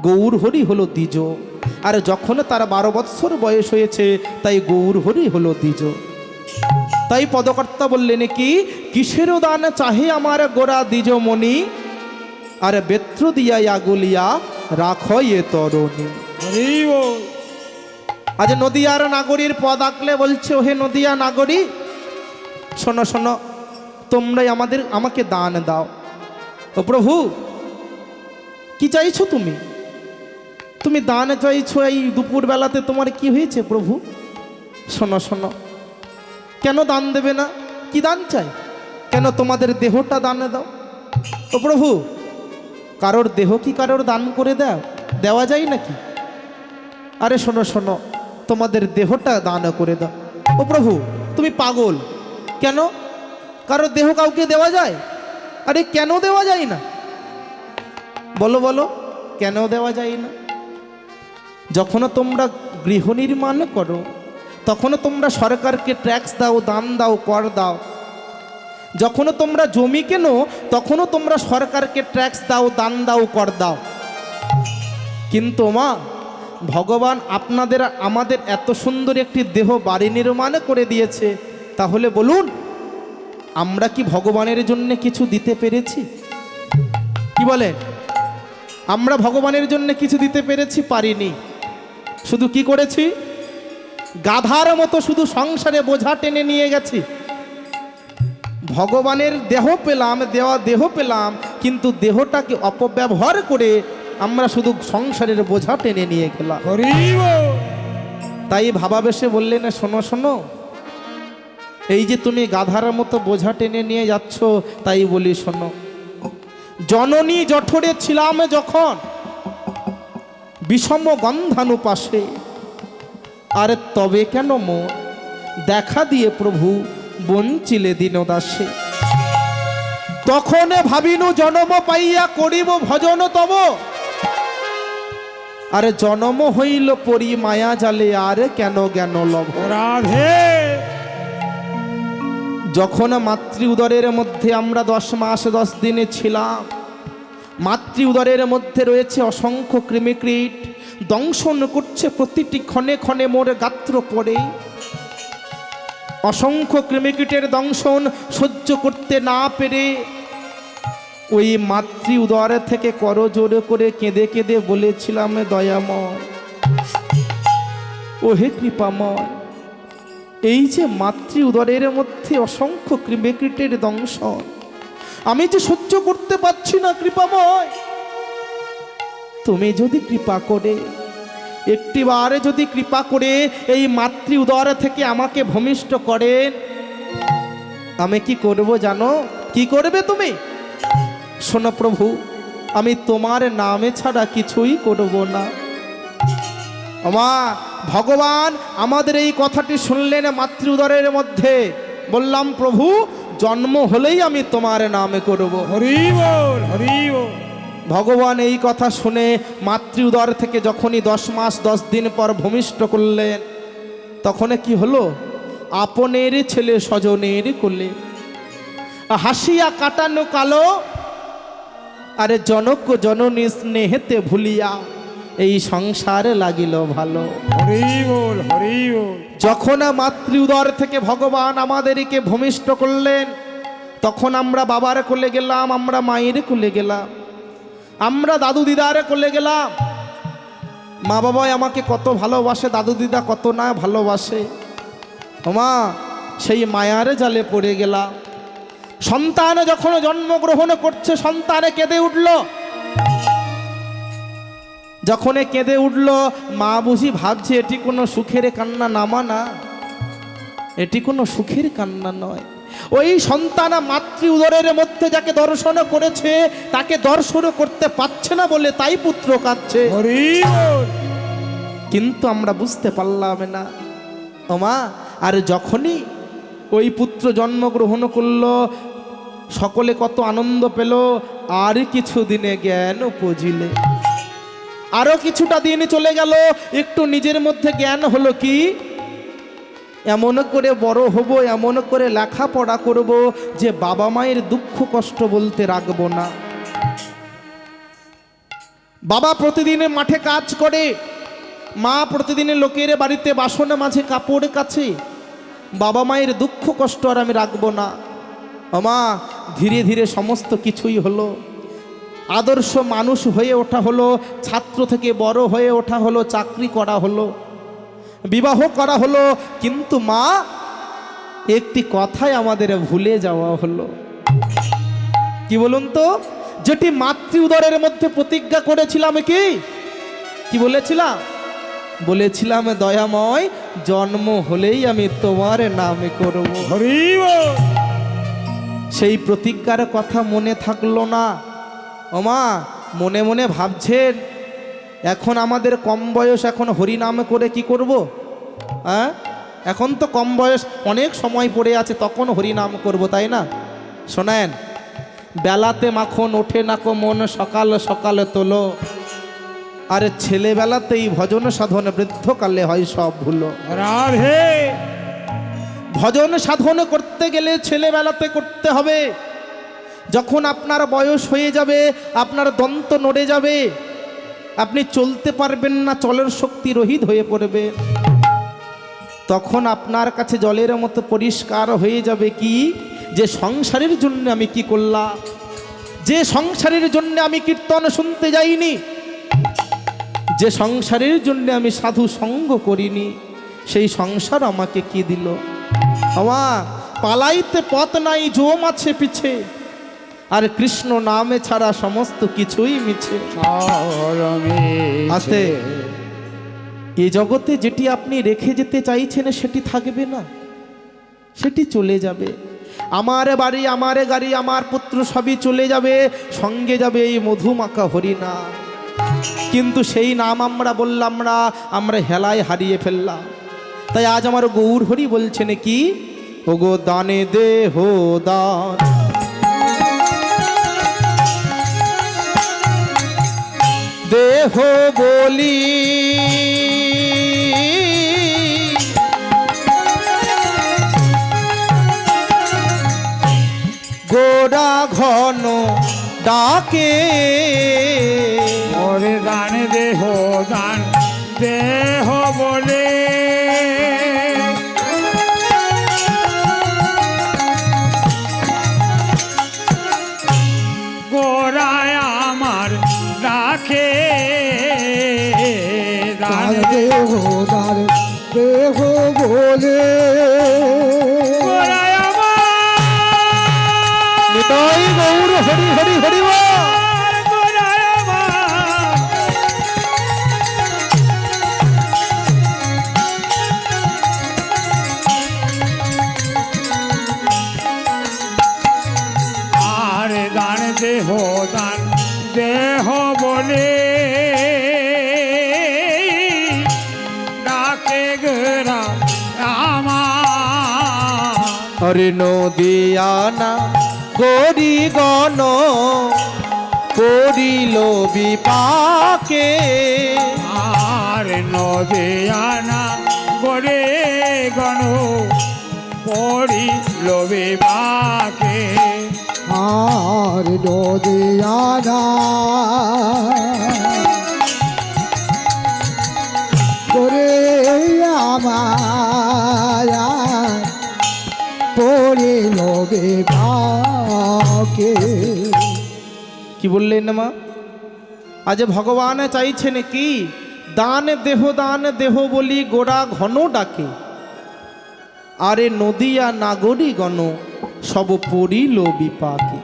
গৌর হরি হলো দ্বিজ। আর যখন তার 12 বৎসর বয়স হয়েছে, তাই গৌর হরি হলো দ্বিজ। তাই পদকর্তা বললেন কি, কিসেরও দান চাহে আমার গোরা দ্বিজমণি, আর বেত্র দিয়া আগুলিয়া রাখো এ তরণী। হরি বল। আজ নদিয়ার নাগরীর পদ আঁকলে বলছে, ওহে নদিয়া নাগরী, শোনো শোনো, তোমরাই আমাকে দান দাও। ও প্রভু, কি চাইছো তুমি? তুমি দান চাইছো এই দুপুর বেলাতে, তোমার কি হয়েছে প্রভু? শোনো শোনো, কেন দান দেবে না? কি দান চাই? কেন তোমাদের দেহটা দান দাও। ও প্রভু, কারোর দেহ কি কারোর দান করে দেওয়া যায় নাকি? আরে শোনো শোনো, তোমাদের দেহটা দান করে দাও। ও প্রভু, তুমি পাগল? কেন? কারোর দেহ কাউকে দেওয়া যায়? আরে কেন দেওয়া যায় না? বলো বলো, কেন দেওয়া যায় না? যখন তোমরা গৃহ নির্মাণ করো, তখন তোমরা সরকারকে ট্যাক্স দাও, দান দাও, কর দাও। যখন তোমরা জমি কেনো, তখনও তোমরা সরকারকে ট্যাক্স দাও, দান দাও, কর দাও। কিন্তু মা, ভগবান আপনাদের আমাদের এত সুন্দর একটি দেহ বাড়ি নির্মাণ করে দিয়েছে, তাহলে বলুন, আমরা কি ভগবানের জন্য কিছু দিতে পেরেছি? কি বলে? আমরা ভগবানের জন্য কিছু দিতে পেরেছি? পারিনি। শুধু কি করেছি? গাধার মতো শুধু সংসারে বোঝা টেনে নিয়ে গেছি। ভগবানের দেহ পেলাম, দেহ পেলাম, কিন্তু দেহটাকে অপব্যবহার করে আমরা শুধু সংসারের বোঝা টেনে নিয়ে গেলাম। হরি বল। তাই ভাবাবেশে বললেন, শোনো শোনো, এই যে তুমি গাধার মতো বোঝা টেনে নিয়ে যাচ্ছ, তাই বলি শোনো, জননী জঠরে ছিলাম যখন বিষম গন্ধানু পাশে, আর তবে কেন মোর দেখা দিয়ে প্রভু বঞ্চিলে দীনদাসে। তখন ভাবিনু জনম পাইয়া করিব ভজন তব, আর জনম হইল পরি মায়া জালে, আর কেন জ্ঞান লভ। রাধে। যখন মাতৃ উদরের মধ্যে আমরা 10 মাস 10 দিনে ছিলাম, মাতৃ উদরের মধ্যে রয়েছে অসংখ্য কৃমিকীট, দংশন করছে প্রতিটি ক্ষণে ক্ষণে মোর গাত্র পড়ে। অসংখ্য কৃমিকীটের দংশন সহ্য করতে না পেরে ওই মাতৃ উদর থেকে করজোড়ে করে কেঁদে কেঁদে বলেছিলাম, দয়াময়, ও হে কৃপাময়, এই যে মাতৃ উদরের মধ্যে অসংখ্য কৃমিকীটের দংশন আমি যে সহ্য করতে পারছি না, কৃপাময়, তুমি যদি কৃপা করে একটিবারে যদি কৃপা করে এই মাতৃ উদর থেকে আমাকে ভূমিষ্ঠ করেন, আমি কি করব জানো? কি করবে তুমি? শোনো প্রভু, আমি তোমার নামে ছাড়া কিছুই করব না। আমা ভগবান আমাদের এই কথাটি শুনলেন মাতৃ উদরের মধ্যে। বললাম, প্রভু, জন্ম হলেই আমি তোমার নামে করব। হরি বল, হরি বল। ভগবান এই কথা শুনে মাতৃ উদর থেকে যখনই 10 মাস 10 দিন পর ভূমিষ্ঠ করলেন, তখন কি হলো? আপনের ছেলে স্বজনের কোলে হাসিয়া কাটানো কালো, আরে জনক জননী স্নেহেতে ভুলিয়া এই সংসারে লাগিল ভালো। হরি বল, হরি বল। যখন মাতৃ উদর থেকে ভগবান আমাদেরকে ভূমিষ্ঠ করলেন, তখন আমরা বাবার কোলে গেলাম, আমরা মায়ের কোলে গেলাম, আমরা দাদু দিদার কোলে গেলাম। মা বাবাই আমাকে কত ভালোবাসে, দাদু দিদা কত না ভালোবাসে। মা, সেই মায়ার জালে পড়ে গেলাম। সন্তান যখন জন্মগ্রহণ করছে, সন্তানে কেঁদে উঠল। যখন কেঁদে উঠল, মা বুঝি ভাবছে এটি কোনো সুখের কান্না, নামা না, এটি কোনো সুখের কান্না নয়। ওই সন্তান মাতৃ উদরের মধ্যে যাকে দর্শন করেছে তাকে দর্শন করতে পারছে না বলে তাই পুত্র কাঁদছে। হরি বল। কিন্তু আমরা বুঝতে পারলাম না ও মা। আর যখনই ওই পুত্র জন্মগ্রহণ করলো, সকলে কত আনন্দ পেল। আর কিছুদিনে জ্ঞান উপজিলে, আরো কিছুটা দিন চলে গেল, একটু নিজের মধ্যে জ্ঞান হলো কি এমন করে বড় হব, এমন করে লেখাপড়া করব যে বাবা মায়ের দুঃখ কষ্ট বলতে রাখবো না। বাবা প্রতিদিনে মাঠে কাজ করে, মা প্রতিদিনে লোকের বাড়িতে বাসনে মাঝে কাপড় কাছে, বাবা মায়ের দুঃখ কষ্ট আর আমি রাখবো না। মা ধীরে ধীরে সমস্ত কিছুই হলো, আদর্শ মানুষ হয়ে ওঠা হলো, ছাত্র থেকে বড় হয়ে ওঠা হলো, চাকরি করা হলো, বিবাহ করা হলো। কিন্তু মা একটি কথাই আমাদের ভুলে যাওয়া হলো। কি বলুন তো? যেটি মাতৃ উদরের মধ্যে প্রতিজ্ঞা করেছিলাম, কি বলেছিলাম? বলেছিলাম দয়াময় জন্ম হলেই আমি তোমার নামে করব। হরি বল। সেই প্রতিজ্ঞার কথা মনে থাকলো না। ওমা মনে মনে ভাবছেন এখন আমাদের কম বয়স, এখন হরি নাম করে কি করব? হ্যাঁ, এখন তো কম বয়স, অনেক সময় পড়ে আছে, তখন হরি নাম করব, তাই না? শোনেন, বেলাতে মাখন ওঠে না কো মন, সকাল সকাল তোলো। আর ছেলেবেলাতেই ভজন সাধন, বৃদ্ধকালে হয় সব ভুলো। রাধে। ভজন সাধন করতে গেলে ছেলেবেলাতে করতে হবে। যখন আপনার বয়স হয়ে যাবে, আপনার দন্ত নড়ে যাবে, আপনি চলতে পারবেন না, চলের শক্তি রহিত হয়ে পড়বে, তখন আপনার কাছে জলের মতো পরিষ্কার হয়ে যাবে কি যে সংসারের জন্য আমি কি করলাম, যে সংসারের জন্য আমি কীর্তন শুনতে যাইনি, যে সংসারের জন্য আমি সাধু সঙ্গ করিনি, সেই সংসার আমাকে কি দিল। আমা পালাইতে পথ নাই, জম আছে পিছে, আর কৃষ্ণ নামে ছাড়া সমস্ত কিছুই মিছে। আস্তে, এই জগতে যেটি আপনি রেখে যেতে চাইছেন সেটি থাকবে না, সেটি চলে যাবে। আমার বাড়ি, আমার গাড়ি, আমার পুত্র সবই চলে যাবে, সঙ্গে যাবে এই মধুমাখা হরিনা। কিন্তু সেই নাম আমরা বললাম না, আমরা হেলায় হারিয়ে ফেললাম। তাই আজ আমার গৌর হরি বলছেন কি, ওগো দানে দেহ দান, দেহ বলি গোড়া ঘন ডাকে, ওরে দান দেহ দান দেহ বলে, গোড়ায় আমার ডাকে, দান দেহ দান দেহ বলে, গোড়ায় আমার, নিতাই গৌর হরি হরি হরি বল। গোড়ায় আমার, আর দান দেহ দান দেহ বলে, ডাকে গোরা আমার, হরি নদিয়ানা গরি গণ করিল বিপাকে, আর নদিয়ানা গরে গণ পড়িল বিপাকে, আর নদিয়ানা করে আমার পড়িল বিপাকে। কি বললেন মা? আজ ভগবান চাইছেন কি, দান দেহ বলি গোড়া ঘন ডাকে, আরে নদিয়া নাগরি গণ সব পড়িল বিপাকে।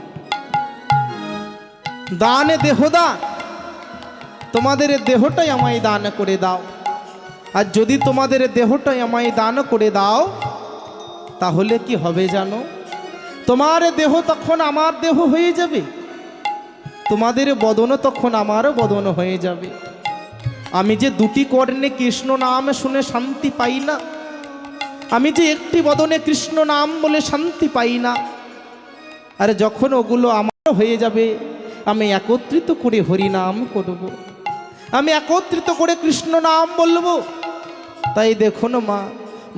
দান দেহদান, তোমাদের দেহটাই আমায় দান করে দাও। আর যদি তোমাদের দেহটাই আমায় দান করে দাও তাহলে কি হবে জানো? তোমার দেহ তখন আমার দেহ হয়ে যাবে, তোমাদের বদন তখন আমারও বদন হয়ে যাবে। আমি যে দুটি কর্ণে কৃষ্ণ নাম শুনে শান্তি পাই না, আমি যে একটি বদনে কৃষ্ণ নাম বলে শান্তি পাই না, আর যখন ওগুলো আমার হয়ে যাবে আমি একত্রিত করে হরি নাম করব, আমি একত্রিত করে কৃষ্ণ নাম বলবো। তাই দেখুন মা,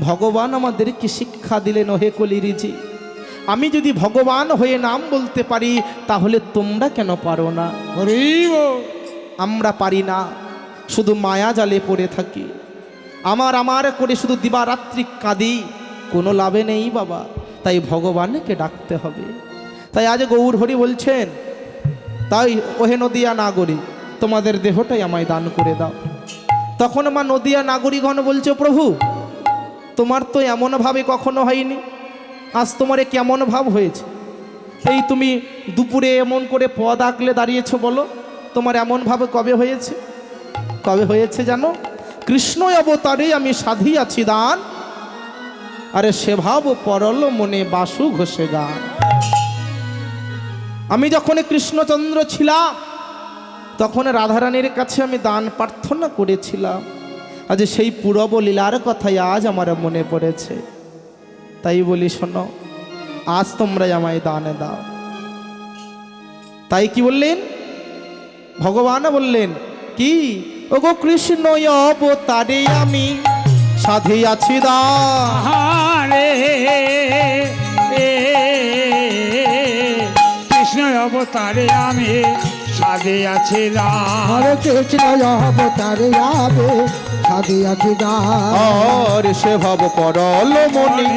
ভগবান আমাদেরকে শিক্ষা দিলেন, হে কলিরিজি আমি যদি ভগবান হয়ে নাম বলতে পারি তাহলে তোমরা কেন পারো না? হরিব আমরা পারি না, শুধু মায়া জালে পড়ে থাকি, আমার আমার করে শুধু দিবারাত্রি কাঁদি, কোনো লাভে নেই বাবা। তাই ভগবানকে ডাকতে হবে। তাই আজ গৌর হরি বলছেন, তাই ওহে নদিয়া নাগরী তোমাদের দেহটাই আমায় দান করে দাও। তখন মা নদিয়া নাগরীগণ বলছে, প্রভু তোমার তো এমনভাবে কখনো হয়নি, আজ তোমার কেমন ভাব হয়েছে? এই তুমি দুপুরে এমন করে পদ আঁকলে দাঁড়িয়েছো, বলো তোমার এমন ভাবে কবে হয়েছে? কবে হয়েছে জানো? কৃষ্ণ অবতারে আমি সাধিয়াছি দান, আরে সে ভাব পরল মনে বাসু ঘষে গান। আমি যখন কৃষ্ণচন্দ্র ছিলাম তখন রাধারানীর কাছে আমি দান প্রার্থনা করেছিলাম, আজ সেই পূরব লীলার কথাই আজ আমার মনে পড়েছে। তাই বলি শোনো, আজ তোমরা আমায় দান দাও। তাই কি বললেন ভগবান? বললেন কি, ওগো কৃষ্ণ অবতারে আমি সাধিয়াছি দান, আহারে কৃষ্ণ অবতারে আমি সাজিয়াছি দান। হরে কৃষ্ণ অবতারে আবে সাধিয়াছি দান, আর সে ভাব পরল মনে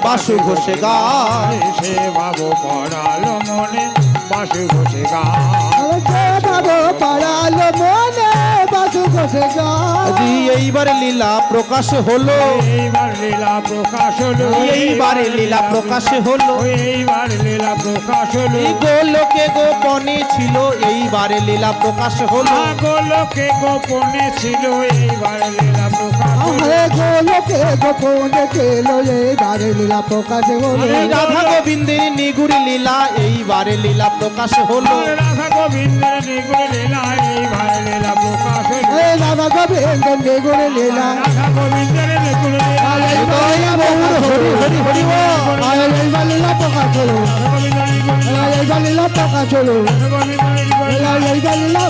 বাসু ঘষে গান। সে ভাবো পড়ালো মনে বাসু ঘষে গান। হরে বাবু পাড়ালো মনে বাসু ঘষে গান। আজি এইবারে লীলা প্রকাশ হলো, এইবার লীলা প্রকাশ হলো, এইবারে লীলা প্রকাশ হলো। এইবার লীলা প্রকাশ হলো। এই গোলকে গোপনে ছিল, এইবারে লীলা প্রকাশ হলো। গোলকে গোপনে ছিল, এইবার লীলা প্রকাশ হলো। আহে গোলকে গোপনে ছিল, এইবারে লীলা প্রকাশ হলো। এই রাধা গোবিন্দের নিগুড়ি লীলা, এইবারে লীলা প্রকাশ হলো। রাধা গোবিন্দের নিগুড় লীলা, এইবার লীলা প্রকাশ হলো। হে রাধা গোবিন্দ নিগুড় লীলা, রাধা গোবিন্দের নিগুড় লীলা, হৃদয় গৌর হরি হরি হরি বল। আহে এইবার লীলা প্রকাশ হলো। রাধা গোবিন্দের নিগুড় লীলা, এইবার লীলা প্রকাশ হলো। রাধা গোবিন্দের নিগুড় লীলা। এইবার লীলা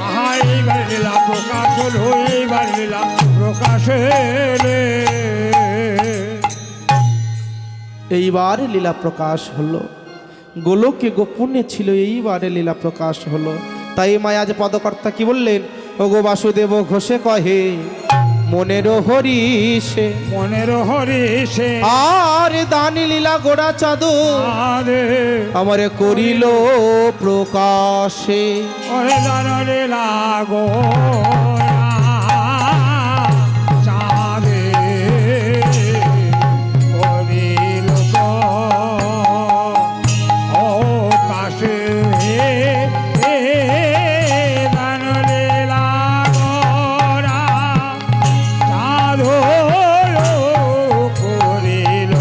আহা এইবার লীলা প্রকাশ হলো, এইবার লীলা প্রকাশ হলে। এইবারে লীলা প্রকাশ হলো। গোলকে গোপনে ছিল, এইবারে লীলা প্রকাশ হলো। তাই মায়াজ পদকর্তা কি বললেন, ওগো বাসুদেব ঘোষে কহে মনের হরিষে, মনের হরিষে আর দানি লীলা গোড়া চাঁদো আরে আমারে করিল প্রকাশে। ওরে জানরে লাগো চাঁদে করিল ও কাশে জানরে লাগোরা চাঁদো করিল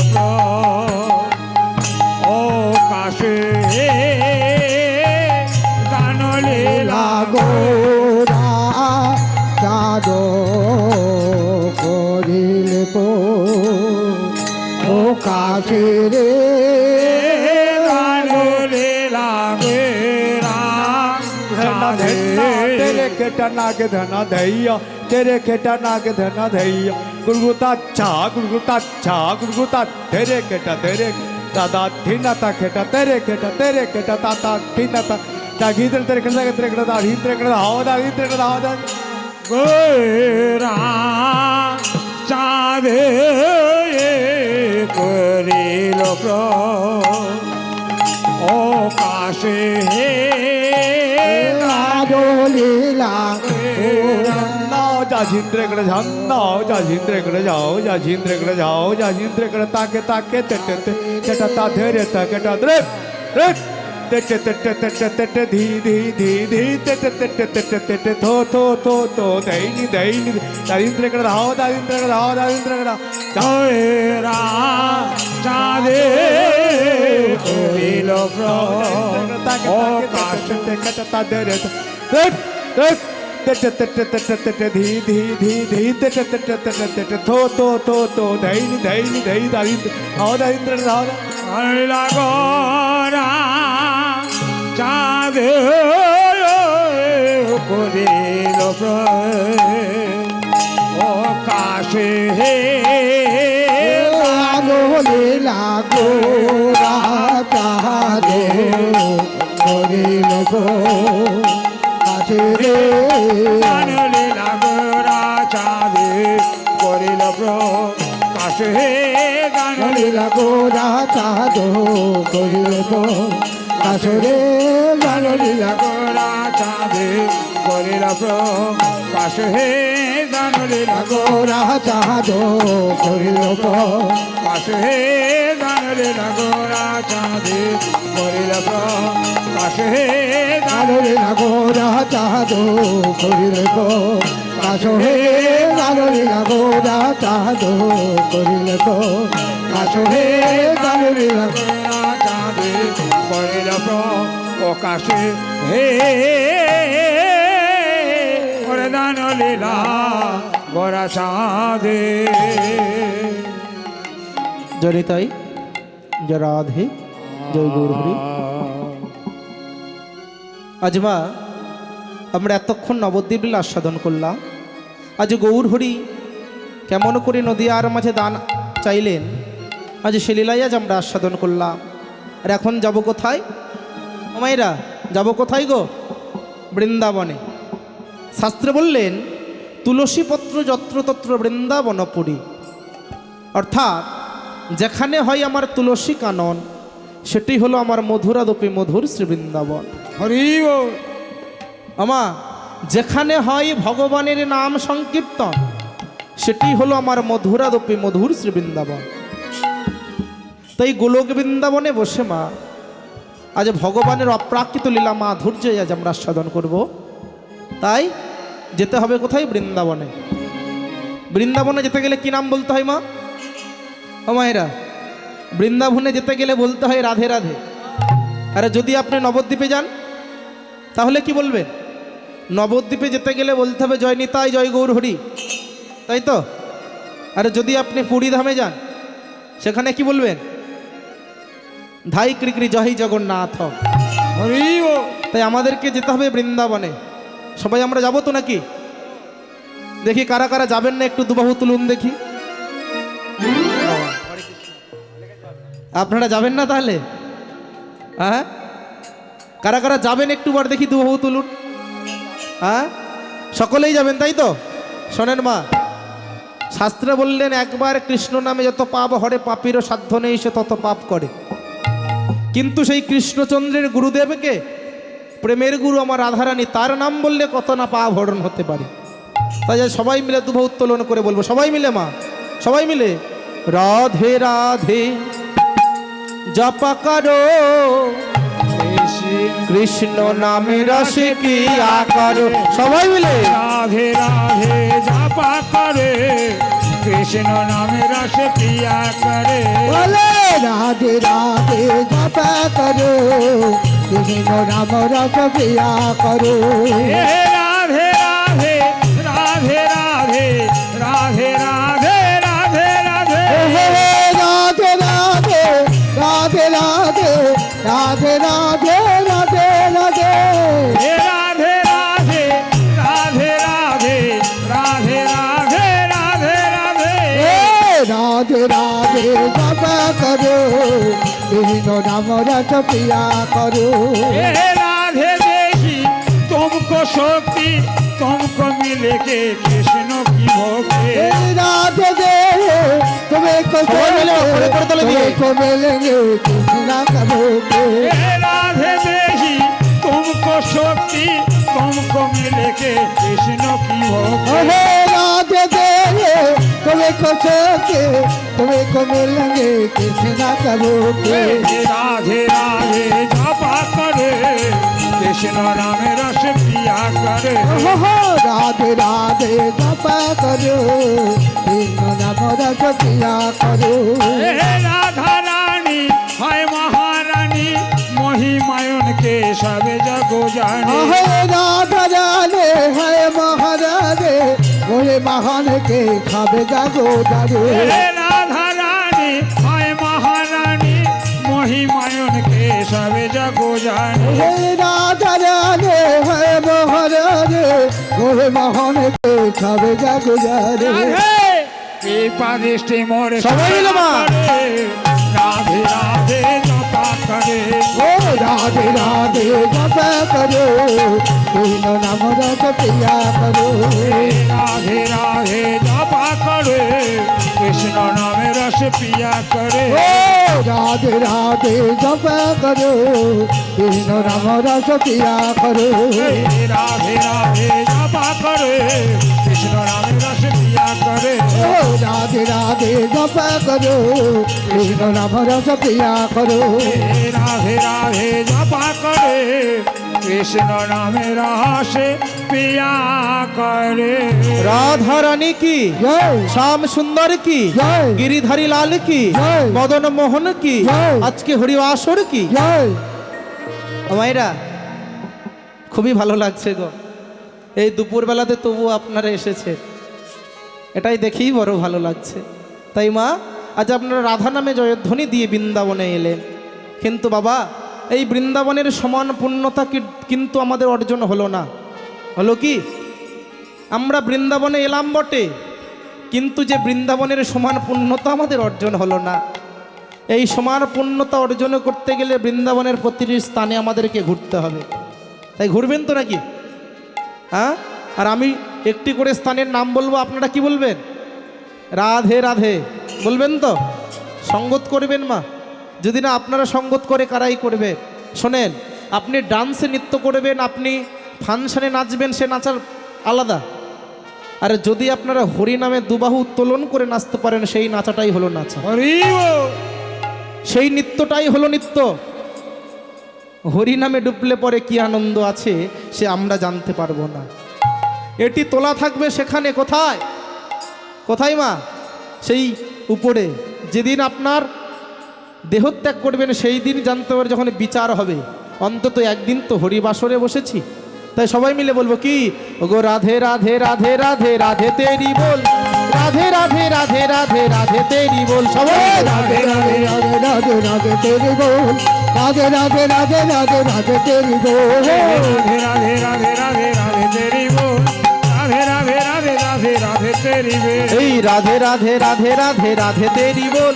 ও কাশে জানলে লাগোরা চাঁদো করিলে পো ও কাছে রে জানলে লাগে तेरे केटा नाग धना धैया तेरे केटा नाग धना धैया गुरगुता तेरे केटा तेरे दादा ठीनाता केटा तेरे केटा ताता ठीनाता जागीत्र तेरे केटा दाढ़ी तेरे केटा हाव दाढ़ी तेरे केटा हाव दाढ़ी गोरा चाँदे करिल ও কাশে লীলা नाव जाझिंद्र कडे जाओ नाव जाझिंद्र कडे जाओ जाझिंद्र कडे ताके ताके तेटे तेटा ता धैर्य ता केटा रे रे তেটে তেটে তেটে তেটে ধি ধি ধি ধি তেটে তেটে তেটে তেটে থো থো থো থো দৈনি দৈনি দারিদ্র করে দাও দারিদ্র করে দাও দারিদ্র করে দাও জয়েরা চাঁদে করিল ও কাশ তাদের তেটে তেটে তেটে তেটে ধি ধি ধি ধি তেটে তেটে তেটে তেটে থো থো থো থো দৈনি দৈনি দৈ দারিদ্র দাও দারিদ্র করে দাও লাগরা চাঁদে করিল ও কাশে হে আলোলে লাগো রাতে করিল গো কাছে রে কানলে লাগরা চাঁদে করিল কাশে হে গানলে করিল গো রাতে করিল গো কাছে রে গানলে লাগরা চাঁদে করিল কাশে হে গানলে গো রাতে করিল গো কাশে হে গানলে লাগরা চাঁদে করিল কাশে হে গানলে লাগো রাতে করিল গো কাছে হে গানলে লাগো রাতে করিল গো কাছে হে গানলে লাগো চাঁদে করিল ও কাশে হে দান লীলা গোরা চাঁদে জনিতাই জয় রাধে জয় গৌরহরি। আজ মা আমরা এতক্ষণ নবদ্বীপ লীলা আস্বাদন করলাম। আজ গৌরহরি কেমন করে নদীয়ার মাঝে দান চাইলেন, আজ সে লীলাই আজ আমরা আস্বাদন করলাম। আর এখন যাব কোথায় মায়েরা, যাব কোথায় গো? বৃন্দাবনে। শাস্ত্রে বললেন তুলসীপত্র যত্রতত্র বৃন্দাবনপুরী, অর্থাৎ যেখানে হয় আমার তুলসী কানন সেটি হলো আমার মধুরাদপি মধুর শ্রী বৃন্দাবন। হরি বল। আমা যেখানে হয় ভগবানের নাম সংকীর্তন সেটি হলো আমার মধুরাদপি মধুর শ্রী বৃন্দাবন। তাই গোলক বৃন্দাবনে বসে মা আজ ভগবানের অপ্রাকৃত লীলা মাধুর্য আজ আমরা আস্বাদন করব। তাই যেতে হবে কোথায়? বৃন্দাবনে। বৃন্দাবনে যেতে গেলে কি নাম বলতে হয় মা? ও মায়েরা, বৃন্দাবনে যেতে গেলে বলতে হয় রাধে রাধে। আর যদি আপনি নবদ্বীপে যান তাহলে কি বলবেন? নবদ্বীপে যেতে গেলে বলতে হবে জয় নিতাই জয় গৌর হরি, তাই তো? আর যদি আপনি পুরীধামে যান সেখানে কি বলবেন? ধাই ক্রিকরি জয় জগন্নাথ। হরি বল। তাই আমাদেরকে যেতে হবে বৃন্দাবনে। সবাই আমরা যাবো তো নাকি? দেখি কারা কারা যাবেন না একটু দুবাহু তুলুন দেখি। আপনারা যাবেন না তাহলে? হ্যাঁ, কারা কারা যাবেন একটু বার দেখি দুবাহু তুলুন। হ্যাঁ, সকলেই যাবেন তাই তো? শোনেন মা, শাস্ত্রে বললেন একবার কৃষ্ণ নামে যত পাপ হরে পাপীরও সাধ্য নেই সে তত পাপ করে। কিন্তু সেই কৃষ্ণচন্দ্রের গুরুদেবকে, প্রেমের গুরু আমার রাধারানী, তার নাম বললে কত না পাপ হরণ হতে পারে। তাই সবাই মিলে দুবাহু উত্তোলন করে বলবো, সবাই মিলে মা, সবাই মিলে রাধে রাধে জপা করো কৃষ্ণ নামে রসে পিয়া করো। সবাই মিলে রাধে রাধে জাপা করে কৃষ্ণ নামে রস পিয়া করে। বলে রাধে রাধে জপা করো কৃষ্ণ নাম রস পিয়া করো। হে রাধে রাধে রাধে রাধে রাধে রাধে রাধে রাধে হে রাধে রাধে রাধে রাধে রাধে রাধে রাধে রাধে। হে রাধে রাধে রাধে রাধে রাধে রাধে রাধে রাধে হে রাধে রাধে জপা করো কৃষ্ণ নাম রস পিয়া করো। हे राधे देखी तुमको शक्ति तुमको मिले के कृष्ण की भक्ति। हे राधे दे तुम्हें को मिलेंगे कृष्ण करोगे। हे राधे देखी तुमको शक्ति तुमको मिले के कृष्ण की भक्ति। हे राधे दे तुम्हें को मिलेंगे कृष्ण करोगे। हे राधे राधे जपा कर রাধে জপা করো কৃষ্ণ নাম রস পিয়া করো হে রাধা রানী হয় মহারানী মহিমায়নকে সবে জগ জানে হে রাধা রানে হে মহারানে ওরে মহান কে খাবে জাগো জানে হে রাধা রানী হয় মহারানী মহিমায়নকে সবে জগ জানে হে রাধা রানে হে মহারানে ওরে মহান কে খাবে জাগো জানে রাধে কৃপা দৃষ্টি মোর সবাই মিলে মা। রাধে রাধে জপা করে ও রাধে রাধে জপা করো কৃষ্ণ নাম রস পিয়া করো রাধে রাধে জপা করে কৃষ্ণ নামে রস পিয়া করে ও রাধে রাধে জপা করো কৃষ্ণ নাম রস পিয়া করো রাধে রাধে জপা করে কৃষ্ণ নামে রস পিয়া করে ও রাধে রাধে জপা করো কৃষ্ণ নাম রস পিয়া করো রাধে রাধে জপা করে কৃষ্ণ নামে রস পিয়া করে রাধা রানী কি, জয় শ্যাম সুন্দর কি, জয়। গিরিধারী লাল কি, জয়। মদন মোহন কি, জয়। আজকে হরিবাসর কি। জয় মায়েরা খুবই ভালো লাগছে গো, এই দুপুরবেলাতে তবু আপনারা এসেছে, এটাই দেখেই বড় ভালো লাগছে। তাই মা, আজ আপনারা রাধা নামে জয়ধ্বনি দিয়ে বৃন্দাবনে এলেন, কিন্তু বাবা এই বৃন্দাবনের সমান পূর্ণতা কিন্তু আমাদের অর্জন হলো না। হলো কি? আমরা বৃন্দাবনে এলাম বটে, কিন্তু যে বৃন্দাবনের সমান পূর্ণতা আমাদের অর্জন হলো না। এই সমান পূর্ণতা অর্জন করতে গেলে বৃন্দাবনের প্রতিটি স্থানে আমাদেরকে ঘুরতে হবে। তাই ঘুরবেন তো নাকি? হ্যাঁ, আর আমি একটি করে স্থানের নাম বলবো, আপনারা কি বলবেন? রাধে রাধে বলবেন তো? সঙ্গত করবেন মা? যদি না আপনারা সঙ্গত করে কারাই করবে? শোনেন, আপনি ডান্সে নৃত্য করবেন, আপনি ফাংশনে নাচবেন, সে নাচার আলাদা। আর যদি আপনারা হরি নামে দুবাহু উত্তোলন করে নাচতে পারেন, সেই নাচাটাই হলো নাচা, হরি বল। সেই নৃত্যটাই হলো নৃত্য। হরি নামে ডুবলে পরে কি আনন্দ আছে সে আমরা জানতে পারবো না। এটি তোলা থাকবে সেখানে, কোথায় কোথায় মা? সেই উপরে। যেদিন আপনার দেহত্যাগ করবেন সেই দিন জানতে পারবে, যখন বিচার হবে। অন্তত একদিন তো হরিবাসরে বসেছি, তাই সবাই মিলে বলবো কি, ওগো রাধে রাধে রাধে রাধে রাধে তেরি বল, রাধে রাধে রাধে রাধে রাধে তেরি বল। সবাই রাধে রাধে রাধে রাধে রাধে তেরি বল, রাধে রাধে রাধে রাধে রাধে তেরি বল, রাধে রাধে রাধে রাধে রাধে তেরি বল, রাধে রাধে রাধে রাধে রাধে তেরি বল। এই রাধে রাধে রাধে রাধে রাধে তেরি বল,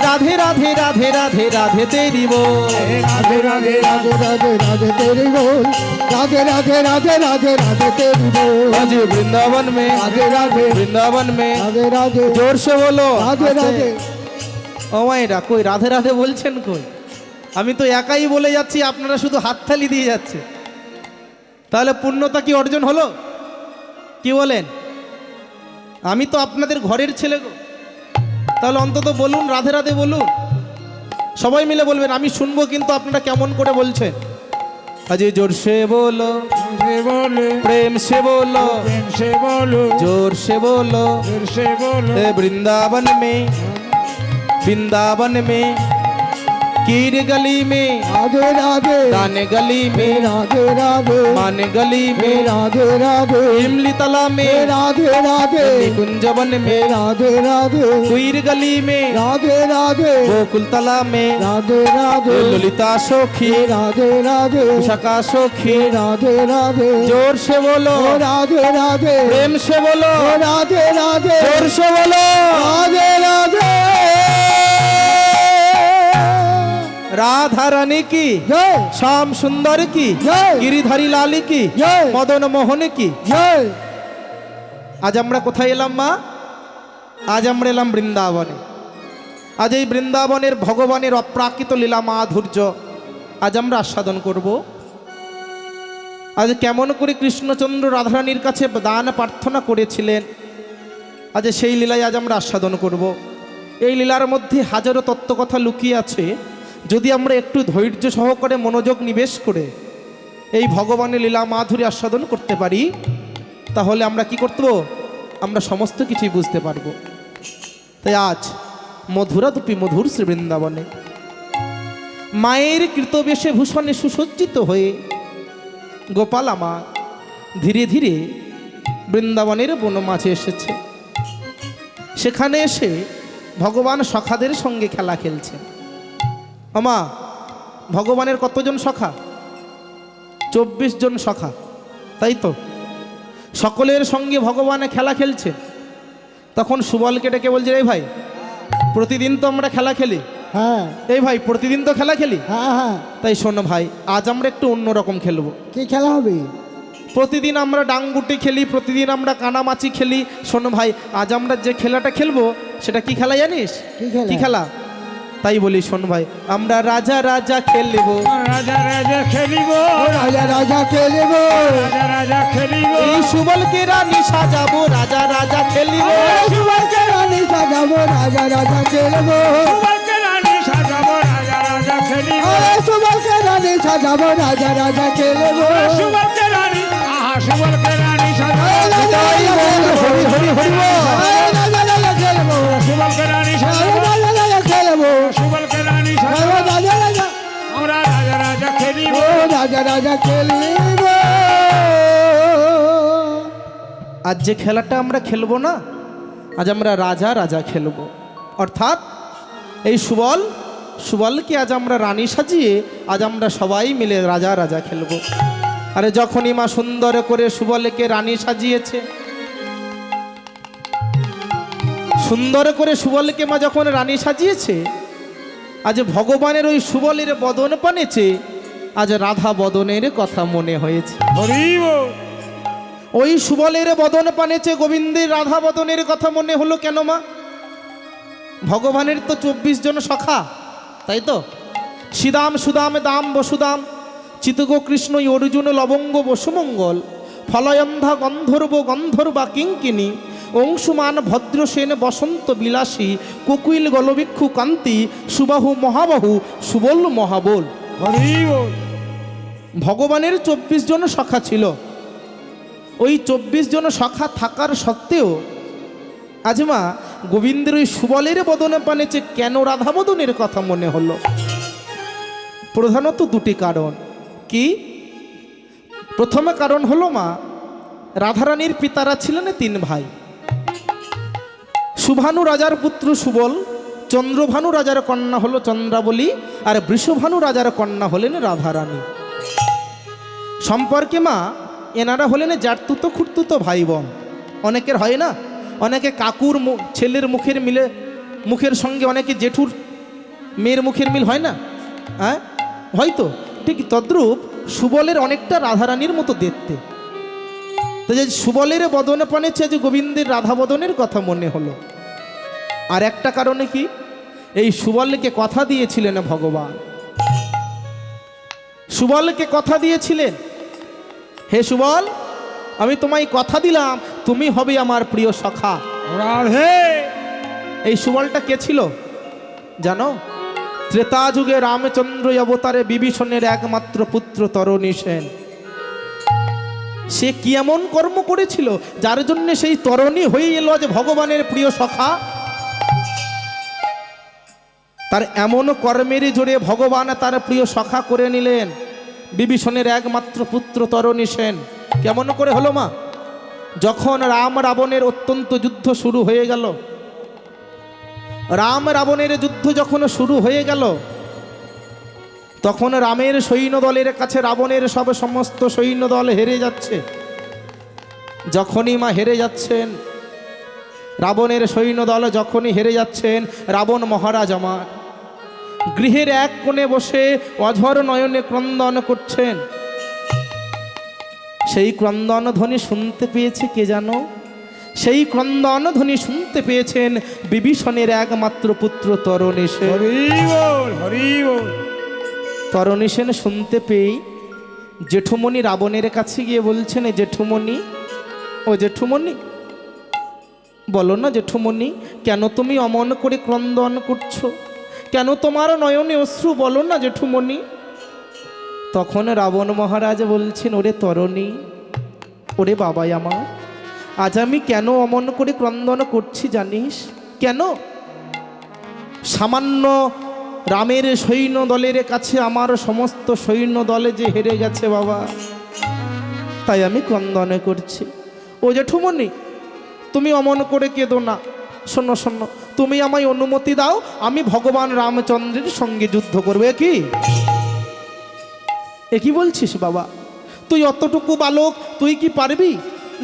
রাধে রাধে রাধে রাধে রাধে তেরি বল। রাধে রাধে রাধে রাধে রাধে তেরি বল, রাধে রাধে রাধে রাধে রাধে তেরি বল, आज वृंदावन में, राधे राधे वृंदावन में রাধে রাধে जोर से बोलो রাধে রাধে। ও মায়েরা, কই রাধে রাধে বলছেন কই? আমি তো একাই বলে যাচ্ছি, আপনারা শুধু হাততালি দিয়ে যাচ্ছে। তাহলে পূর্ণতা কি অর্জন হলো? কি বলেন? আমি তো আপনাদের ঘরের ছেলে গো, তাহলে অন্তত বলুন, রাধে রাধে বলুন। সবাই মিলে বলবেন, আমি শুনবো, কিন্তু আপনারা কেমন করে বলছেন? अजी जोर से बोलो, से बोलो, प्रेम से बोलो, प्रेम से बोलो, जोर से बोलो। जोर से बोलो। ए वृंदावन में, वृंदावन में, कीर गली में, राधे राधे दाने गली में, राधे राधे मान गली में, राधे राधे इमली तला में, राधे राधे कुंजवन में, राधे राधे कुईर गली में, राधे राधे गोकुल तला में, राधे राधे ललिता सखी, राधे राधे विशाखा सखी। राधे राधे जोर से बोलो, राधे राधे प्रेम से बोलो, राधे राधे जोर से बोलो। राधे राधे राधा रानी की, जय श्याम सुंदर की, जय गिरिधारी लाल की, जय मदन मोहन की। जय। আজ আমরা কোথায় এলাম মা? আজ আমরা এলাম বৃন্দাবনে। আজ এই বৃন্দাবনের ভগবানের অপ্রাকৃত লীলা মাধুর্য আজ আমরা আস্বাদন করব। আজ কেমন করে কৃষ্ণচন্দ্র রাধারানীর কাছে দান প্রার্থনা করেছিলেন, আজ সেই লীলায় আজ আমরা আস্বাদন করব। এই লীলার মধ্যে হাজারো তত্ত্বকথা লুকিয়ে আছে। যদি আমরা একটু ধৈর্য সহকারে মনোযোগ নিবেশ করে এই ভগবানের লীলা মাধুরী আস্বাদন করতে পারি, তাহলে আমরা কি করতে পারবো? আমরা সমস্ত কিছুই বুঝতে পারবো। তাই আজ মধুরা দুপি মধুর শ্রী বৃন্দাবনে মায়ের কৃতবেশে ভূষণে সুসজ্জিত হয়ে গোপাল আমার ধীরে ধীরে বৃন্দাবনের বনমাঝে এসেছে। সেখানে এসে ভগবান সখাদের সঙ্গে খেলা খেলছেন। আমা, ভগবানের কতজন সখা? 24 জন সখা, তাই তো? সকলের সঙ্গে ভগবান খেলা খেলছে। তখন সুবলকে ডেকে বলছে, এই ভাই প্রতিদিন তো আমরা খেলা খেলি, হ্যাঁ এই ভাই প্রতিদিন তো খেলা খেলি, হ্যাঁ হ্যাঁ, তাই শোনো ভাই, আজ আমরা একটু অন্যরকম খেলবো। কি খেলা হবে? প্রতিদিন আমরা ডাংগুটি খেলি, প্রতিদিন আমরা কানামাছি খেলি। শোনো ভাই, আজ আমরা যে খেলাটা খেলবো সেটা কি খেলা জানিস? কি খেলা? কি খেলা? তাই বলি শোন ভাই, আমরা রাজা রাজা খেলবো। রাজা রাজা খেলিব, রাজা রাজা খেলিব, রাজা রাজা খেলিব, এই সুবলকে রানী সাজাবো, রাজা রাজা খেলিব। সুবলকে রানী সাজাবো, রাজা রাজা খেলিব, সুবলকে রানী সাজাবো, রাজা রাজা খেলিব, সুবলকে রানী সাজাবো, রাজা রাজা খেলিব। সুবলকে রানী, আহা সুবলকে রানী সাজাবো, তাই বল, হরি হরি হরি বল। রাজা রাজা খেলিব, সুবলকে রানী সাজাবো, রাজা রাজা খেলিব, সুবলকে রানী সাজাবো, রাজা রাজা, আমরা রাজা রাজা খেলিব। রাজা রাজা খেলিব। আজ যে খেলাটা আমরা খেলবো না, আজ আমরা রাজা রাজা খেলবো। অর্থাৎ এই সুবলকে আজ আমরা রানী সাজিয়ে আজ আমরা সবাই মিলে রাজা রাজা খেলবো। আরে যখনই মা সুন্দর করে সুবলকে রানী সাজিয়েছে, সুন্দর করে সুবলকে মা যখন রানী সাজিয়েছে, আজ ভগবানের ওই সুবলের বদন পানেছে, আজ রাধা বদনের কথা মনে হয়েছে। হরি বল। ওই সুবলের বদন পানেছে, গোবিন্দের রাধা বদনের কথা মনে হলো কেন মা? ভগবানের তো 24 জন সখা, তাই তো? শ্রীদাম সুদাম দাম বসুদাম চিতগ কৃষ্ণ অর্জুন লবঙ্গ বসুমঙ্গল ফলয়ন্ধা গন্ধর্ব গন্ধর্বা কিঙ্কিনী অংশুমান ভদ্রসেন বসন্ত বিলাসী কুকুইল গলবিক্ষু কান্তি সুবাহু মহাবাহু সুবল মহাবল। হরি বল। ভগবানের 24 জন সখা ছিল। ওই 24 জন সখা থাকার সত্ত্বেও আজ মা গোবিন্দের ওই সুবলের বদনে পানেছে কেন রাধা বদনের কথা মনে হলো? প্রধানত দুটি কারণ। কি? প্রথম কারণ হলো মা, রাধারানীর পিতারা ছিলেন 3 ভাই। সুভানু রাজার পুত্র সুবল, চন্দ্রভানু রাজার কন্যা হলো চন্দ্রাবলী, আর বৃষভানু রাজার কন্যা হলেন রাধারানী। সম্পর্কে মা এনারা হলেন জাততুতো খুঁড়তুতো ভাই বোন। অনেকের হয় না, অনেকে কাকুর ছেলের মুখের সঙ্গে অনেকে জেঠুর মেয়ের মুখের মিল হয় না, হ্যাঁ হয়তো ঠিক তদ্রূপ সুবলের অনেকটা রাধারানীর মতো দেখতে। তো যে সুবলের বদনে পানেছে যে গোবিন্দের রাধা বদনের কথা মনে হলো। আর একটা কারণে কি, এই সুবলকে কথা দিয়েছিলেন ভগবান। সুবলকে কথা দিয়েছিলেন, হে সুবল, আমি তোমায় কথা দিলাম তুমি হবে আমার প্রিয় সখা। রাধে। এই সুবলটা কে ছিল জানো? ত্রেতা যুগে রামচন্দ্র অবতারে বিভীষণের একমাত্র পুত্র তরণী সেন। সে কি এমন কর্ম করেছিল যার জন্য সেই তরণী হয়ে এলো যে ভগবানের প্রিয় সখা? তার এমন কর্মের জোরে ভগবান তার প্রিয় সখা করে নিলেন বিভীষণের একমাত্র পুত্র তরণী সেন। কেমন করে হলো মা? যখন রাম রাবণের অত্যন্ত যুদ্ধ শুরু হয়ে গেল, রাম রাবণের যুদ্ধ যখন শুরু হয়ে গেল, তখন রামের সৈন্যদলের কাছে রাবণের সমস্ত সৈন্যদল হেরে যাচ্ছে। যখনই মা হেরে যাচ্ছেন, রাবণের সৈন্যদল যখনই হেরে যাচ্ছেন, রাবণ মহারাজ আমার গৃহের এক কোণে বসে অঝর নয়নে ক্রন্দন করছেন। সেই ক্রন্দন ধ্বনি শুনতে পেয়েছে কে জানো? সেই ক্রন্দন ধ্বনি শুনতে পেয়েছেন বিভীষণের একমাত্র পুত্র তরণী সেন। হরি বল, হরি বল। তরণী সেন শুনতে পেয়ে জেঠুমণি রাবণের কাছে গিয়ে বলছেন, এ জেঠুমণি, ও জেঠুমণি, বলো না জেঠুমণি, কেন তুমি অমন করে ক্রন্দন করছো? কেন তোমার নয়নে অশ্রু? বলো না জেঠুমণি। তখন রাবণ মহারাজ বলছেন, ওরে তরণী, ওরে বাবাই আমার, আজ আমি কেন অমন করে ক্রন্দন করছি জানিস কেন? সামান্য রামের সৈন্য দলের কাছে আমার সমস্ত সৈন্য দলে যে হেরে গেছে বাবা, তাই আমি ক্রন্দন করছি। ও জেঠুমনি, তুমি অমন করে কেঁদো না। শোনো শোনো, তুমি আমায় অনুমতি দাও, আমি ভগবান রামচন্দ্রের সঙ্গে যুদ্ধ করবো। এ কি বলছিস বাবা? তুই অতটুকু বালক, তুই কি পারবি?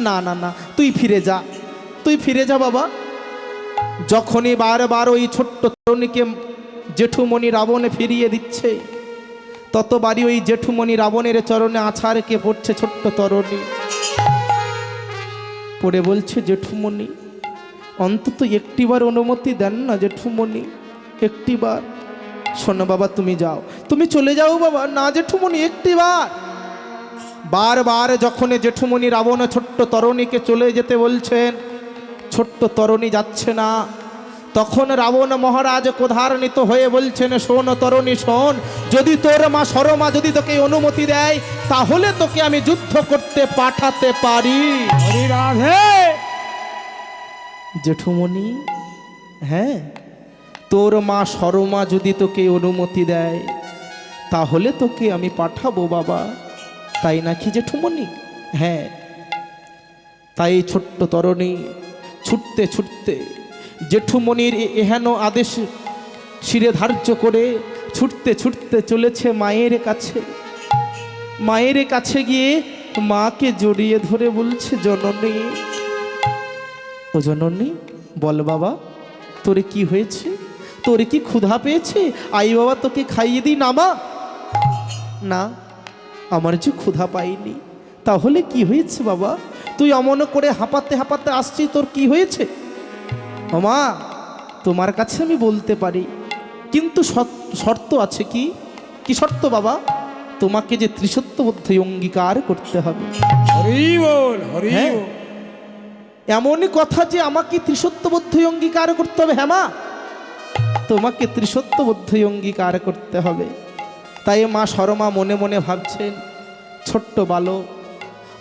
না না না, তুই ফিরে যা, তুই ফিরে যা বাবা। যখনই বারবার ওই ছোট্ট তরুণীকে জেঠুমণি রাবণে ফিরিয়ে দিচ্ছে, ততবারই ওই জেঠুমণি রাবণের চরণে আছাড়কে পড়ছে ছোট্ট তরুণী। পড়ে বলছে, জেঠুমণি অন্তত একটিবার অনুমতি দেন না জেঠুমণি, একটিবার। শোনো বাবা, তুমি যাও, তুমি চলে যাও বাবা। না জেঠুমণি, একটিবার। বারবার যখন জেঠুমণি রাবণ ছোট্ট তরুণীকে চলে যেতে বলছেন, ছোট্ট তরুণী যাচ্ছে না, তখন রাবণ মহারাজ ক্রোধান্বিত হয়ে বলছেন, শোন তরুণী শোন, যদি তোর মা সরমা যদি তোকে অনুমতি দেয়, তাহলে তোকে আমি যুদ্ধ করতে পাঠাতে পারি। হরি রাধে। জেঠুমণি, হ্যাঁ, তোর মা সরমা যদি তোকে অনুমতি দেয়, তাহলে তোকে আমি পাঠাবো বাবা। তাই নাকি জেঠুমণি? হ্যাঁ। তাই ছোট্ট তরুণী ছুটতে ছুটতে জেঠুমণির এহেন আদেশ শিরে ধার্য করে ছুটতে ছুটতে চলেছে মায়ের কাছে। মায়ের কাছে গিয়ে মাকে জড়িয়ে ধরে বলছে, জননী, ও জননী, বল বাবা, তোরে কি হয়েছে? তোরে কি ক্ষুধা পেয়েছে? আই বাবা, তোকে খাইয়ে দিই। না মা, না, আমার যে ক্ষুধা পাইনি। তাহলে কি হয়েছে বাবা? তুই অমন করে হাঁপাতে হাঁপাতে আসছিস, তোর কি হয়েছে? ও মা, তোমার কাছে আমি বলতে পারি, কিন্তু শর্ত আছে। কি কি শর্ত বাবা? তোমাকে যে ত্রিসত্যবদ্ধ অঙ্গীকার করতে হবে। হরি বল, হরি হ্যাঁ, বল। এমনই কথা যে আমাকে ত্রিসত্যবদ্ধ অঙ্গীকার করতে হবে। হ্যাঁ মা, তোমাকে ত্রিসত্যবদ্ধ অঙ্গীকার করতে হবে। তাই মা সরমা মনে মনে ভাবছেন, ছোট্ট বালক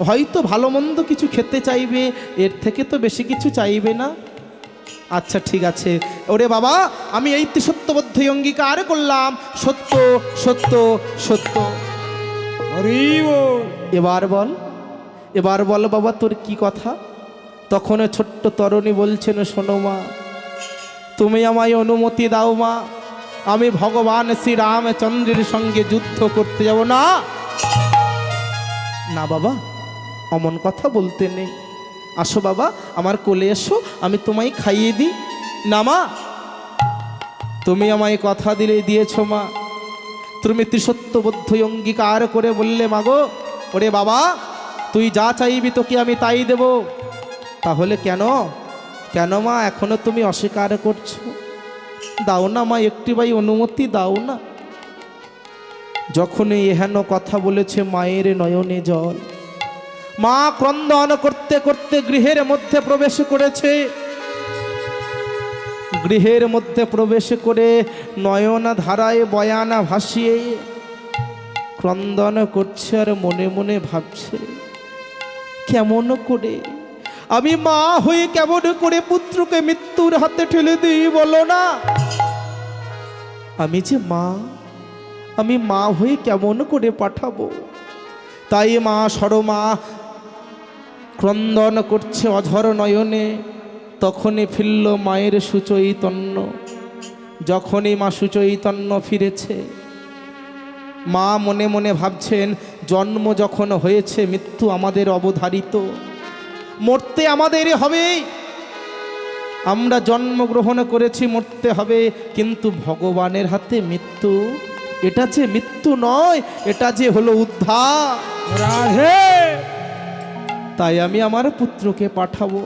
হয়তো ভালো মন্দ কিছু খেতে চাইবে, এর থেকে তো বেশি কিছু চাইবে না। আচ্ছা ঠিক আছে, ওরে বাবা, আমি এই ত্রিসত্যবদ্ধ অঙ্গীকার করলাম, সত্য সত্য সত্য। হরি বল। এবার বল, এবার বল বাবা, তোর কি কথা? তখন ছোট্ট তরুণী বলছেন, শোনো মা, তুমি আমায় অনুমতি দাও মা, আমি ভগবান শ্রী রামচন্দ্রের সঙ্গে যুদ্ধ করতে যাব। না না বাবা, অমন কথা বলতে নেই। আসো বাবা, আমার কোলে এসো, আমি তোমায় খাইয়ে দিই। না মা, তুমি আমায় কথা দিয়েছো মা, তুমি ত্রিসত্যবদ্ধ অঙ্গীকার করে বললে মাগো, ওরে বাবা, তুই যা চাইবি তোকে আমি তাই দেব। তাহলে কেন কেন মা এখনো তুমি অস্বীকার করছো? দাও না মা, একটি ভাই অনুমতি দাও না। যখনই এহেন কথা বলেছে, মায়ের নয়নে জল। মা ক্রন্দন করতে করতে গৃহের মধ্যে প্রবেশ করেছে। গৃহের মধ্যে প্রবেশ করে নয়না ধারায় বয়ানা ভাসিয়ে ক্রন্দন করছে আর মনে মনে ভাবছে, কেমন করে আমি মা হয়ে কেমন করে পুত্রকে মৃত্যুর হাতে ঠেলে দিই বলো না? আমি যে মা, আমি মা হয়ে কেমন করে পাঠাবো? তাই মা সরমা ক্রন্দন করছে অঝর নয়নে। তখনই ফিরল মায়ের সুচৈতন্য। যখনই মা সুচৈতন্য ফিরেছে, মা মনে মনে ভাবছেন, জন্ম যখন হয়েছে, মৃত্যু আমাদের অবধারিত, মরতে আমাদের হবে। আমরা জন্মগ্রহণ করেছি, মরতে হবে, কিন্তু ভগবানের হাতে মৃত্যু, এটা যে মৃত্যু নয়, এটা যে হলো উদ্ধার। রাধে। তাই আমি আমার পুত্রকে পাঠাবো।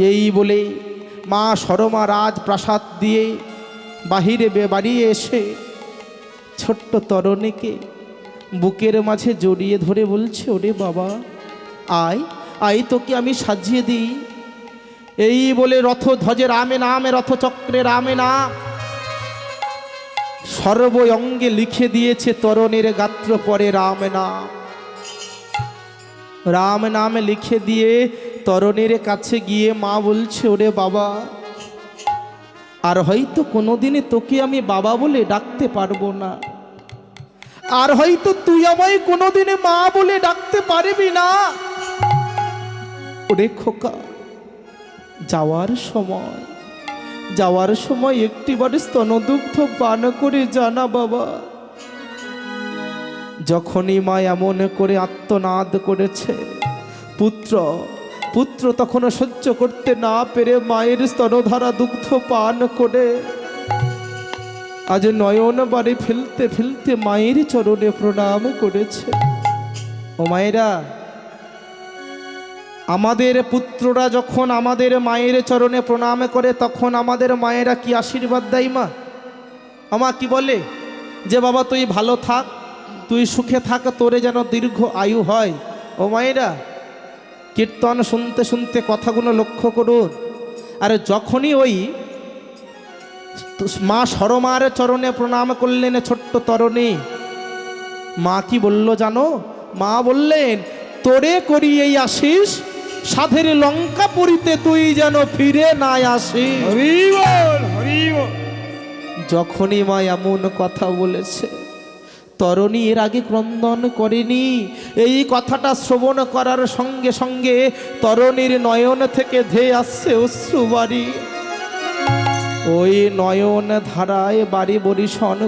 এই বলে মা সরমা রাজপ্রাসাদ দিয়ে বাহিরে বাড়িয়ে এসে ছোট্ট তরুণীকে বুকের মাঝে জড়িয়ে ধরে বলছে, ওরে বাবা, আয় আয়, তোকে আমি সাজিয়ে দিই। এই বলে রথ ধ্বজে রামে নামে, রথচক্রে রামে নাম সর্ব অঙ্গে লিখে দিয়েছে তরুণীর গাত্র পরে রাম নাম। রাম নামে লিখে দিয়ে তরণীর কাছে গিয়ে মা বলছে, ওরে বাবা, আর হয়তো কোনোদিনে তোকে আমি বাবা বলে ডাকতে পারবো না, আর হয়তো তুই আমায় কোনোদিনে মা বলে ডাকতে পারবি না। ওরে খোকা, যাওয়ার সময় একটিবার স্তনদুগ্ধ পান করে জানা বাবা। যখনই মা এমন করে আত্মনাদ করেছে, পুত্র তখনও সহ্য করতে না পেরে মায়ের স্তনধারা দুগ্ধ পান করে আজ নয়ন বাড়ি ফেলতে ফেলতে মায়ের চরণে প্রণাম করেছে। ও মায়েরা, আমাদের পুত্ররা যখন আমাদের মায়ের চরণে প্রণাম করে তখন আমাদের মায়েরা কি আশীর্বাদ দেয়? মা আমা কি বলে যে বাবা তুই ভালো থাক, তুই সুখে থাক, তোরে যেন দীর্ঘ আয়ু হয়। ও মায়েরা, কীর্তন শুনতে শুনতে কথাগুলো লক্ষ্য করুন। আর যখনই ওই মা সরমার চরণে প্রণাম করলেন ছোট্ট তরণী, মা কি বলল জানো? মা বললেন, তোরে করি এই আশিস, সাধের লঙ্কা পুরীতে তুই যেন ফিরে না আসিস। হরি বল, হরি বল। যখনই মা এমন কথা বলেছে, তরণী এর আগে ক্রন্দন করেনি। এই কথাটা শ্রবণ করার সঙ্গে সঙ্গে তরণীর নয়ন থেকে ধেয়ে আসছে অশ্রুবারি। ওই নয়ন ধারায় বাড়ি বরিশন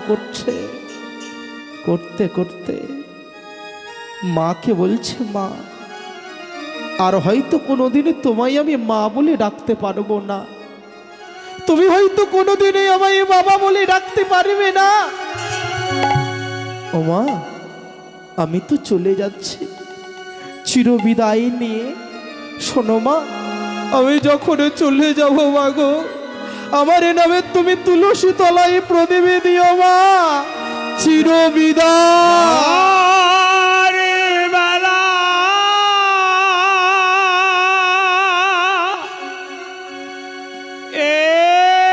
করতে করতে মাকে বলছে, মা, আর হয়তো কোনোদিনে তোমায় আমি মা বলে ডাকতে পারবো না, তুমি হয়তো কোনোদিনে আমায় বাবা বলে ডাকতে পারবে না। ও মা, আমি তো চলে যাচ্ছি চিরবিদায় নিয়ে। শোনো মা, আমি যখন চলে যাব মা গো, আমার নামে তুমি তুলসী তলায় প্রদীপ দিও মা। চিরবিদায় বেলা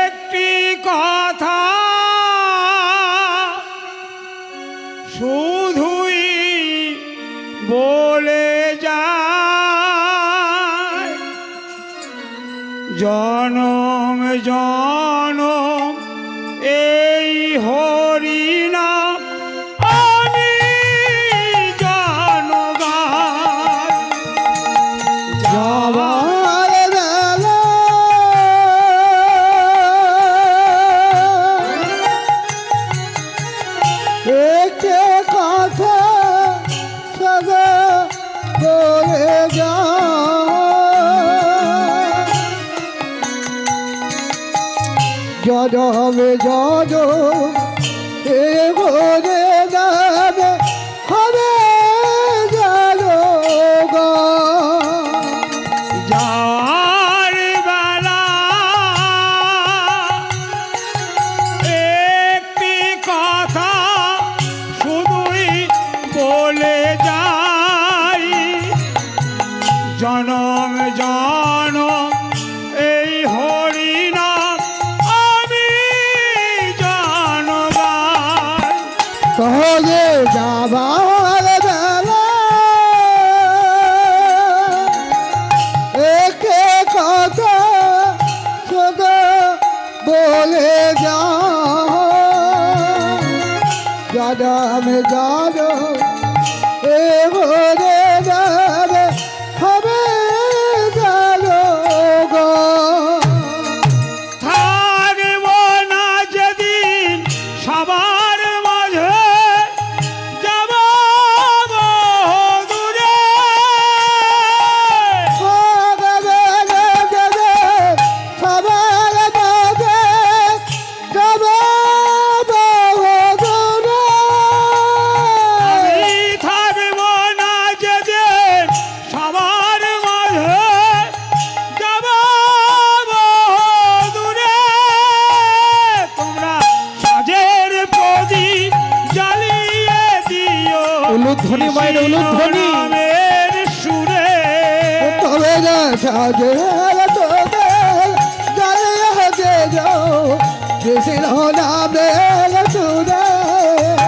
একটি কথা শুধুই বলে যায়, জনম জনম এই হরিনাম আমি জানগাই। যাবার বেলা একটি কথা সদা বলে যায়, জনম জনম এ ঘরে যাবে হবে জানো গো। যার বেলা একটি কথা শুধুই বলে যাই, জনম জনম এই হরিনাম আমি জানগাই। সহজে যাবার বেলা একে কথা সদা বলে যা, জনম জনম এ ঘরে যাবে হবে জানো গো। থাকব না যেদিন সবার মাঝে, যাব দূরে। সবার মাঝে যাব বহুদূরে। আমি থাকব না যেদিন সবার মাঝে, যাব দূরে। তোমরা সাজের প্রদীপ জ্বালিয়ে দিও উলুধ্বনি মায়ের উলুধ্বনি। নামের সুরে। তবে না সাজে তোদের জ্বালিয়ে যাও কৃষ্ণ নামের সুরে।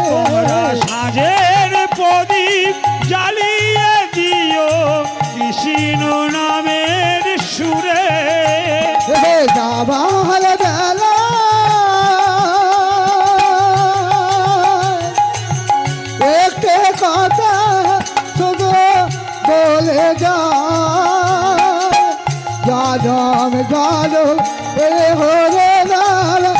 তোমরা সাজের প্রদীপ জ্বালিয়ে দিও কৃষ্ণ নামে যায় জানম জানো এ হরে লালা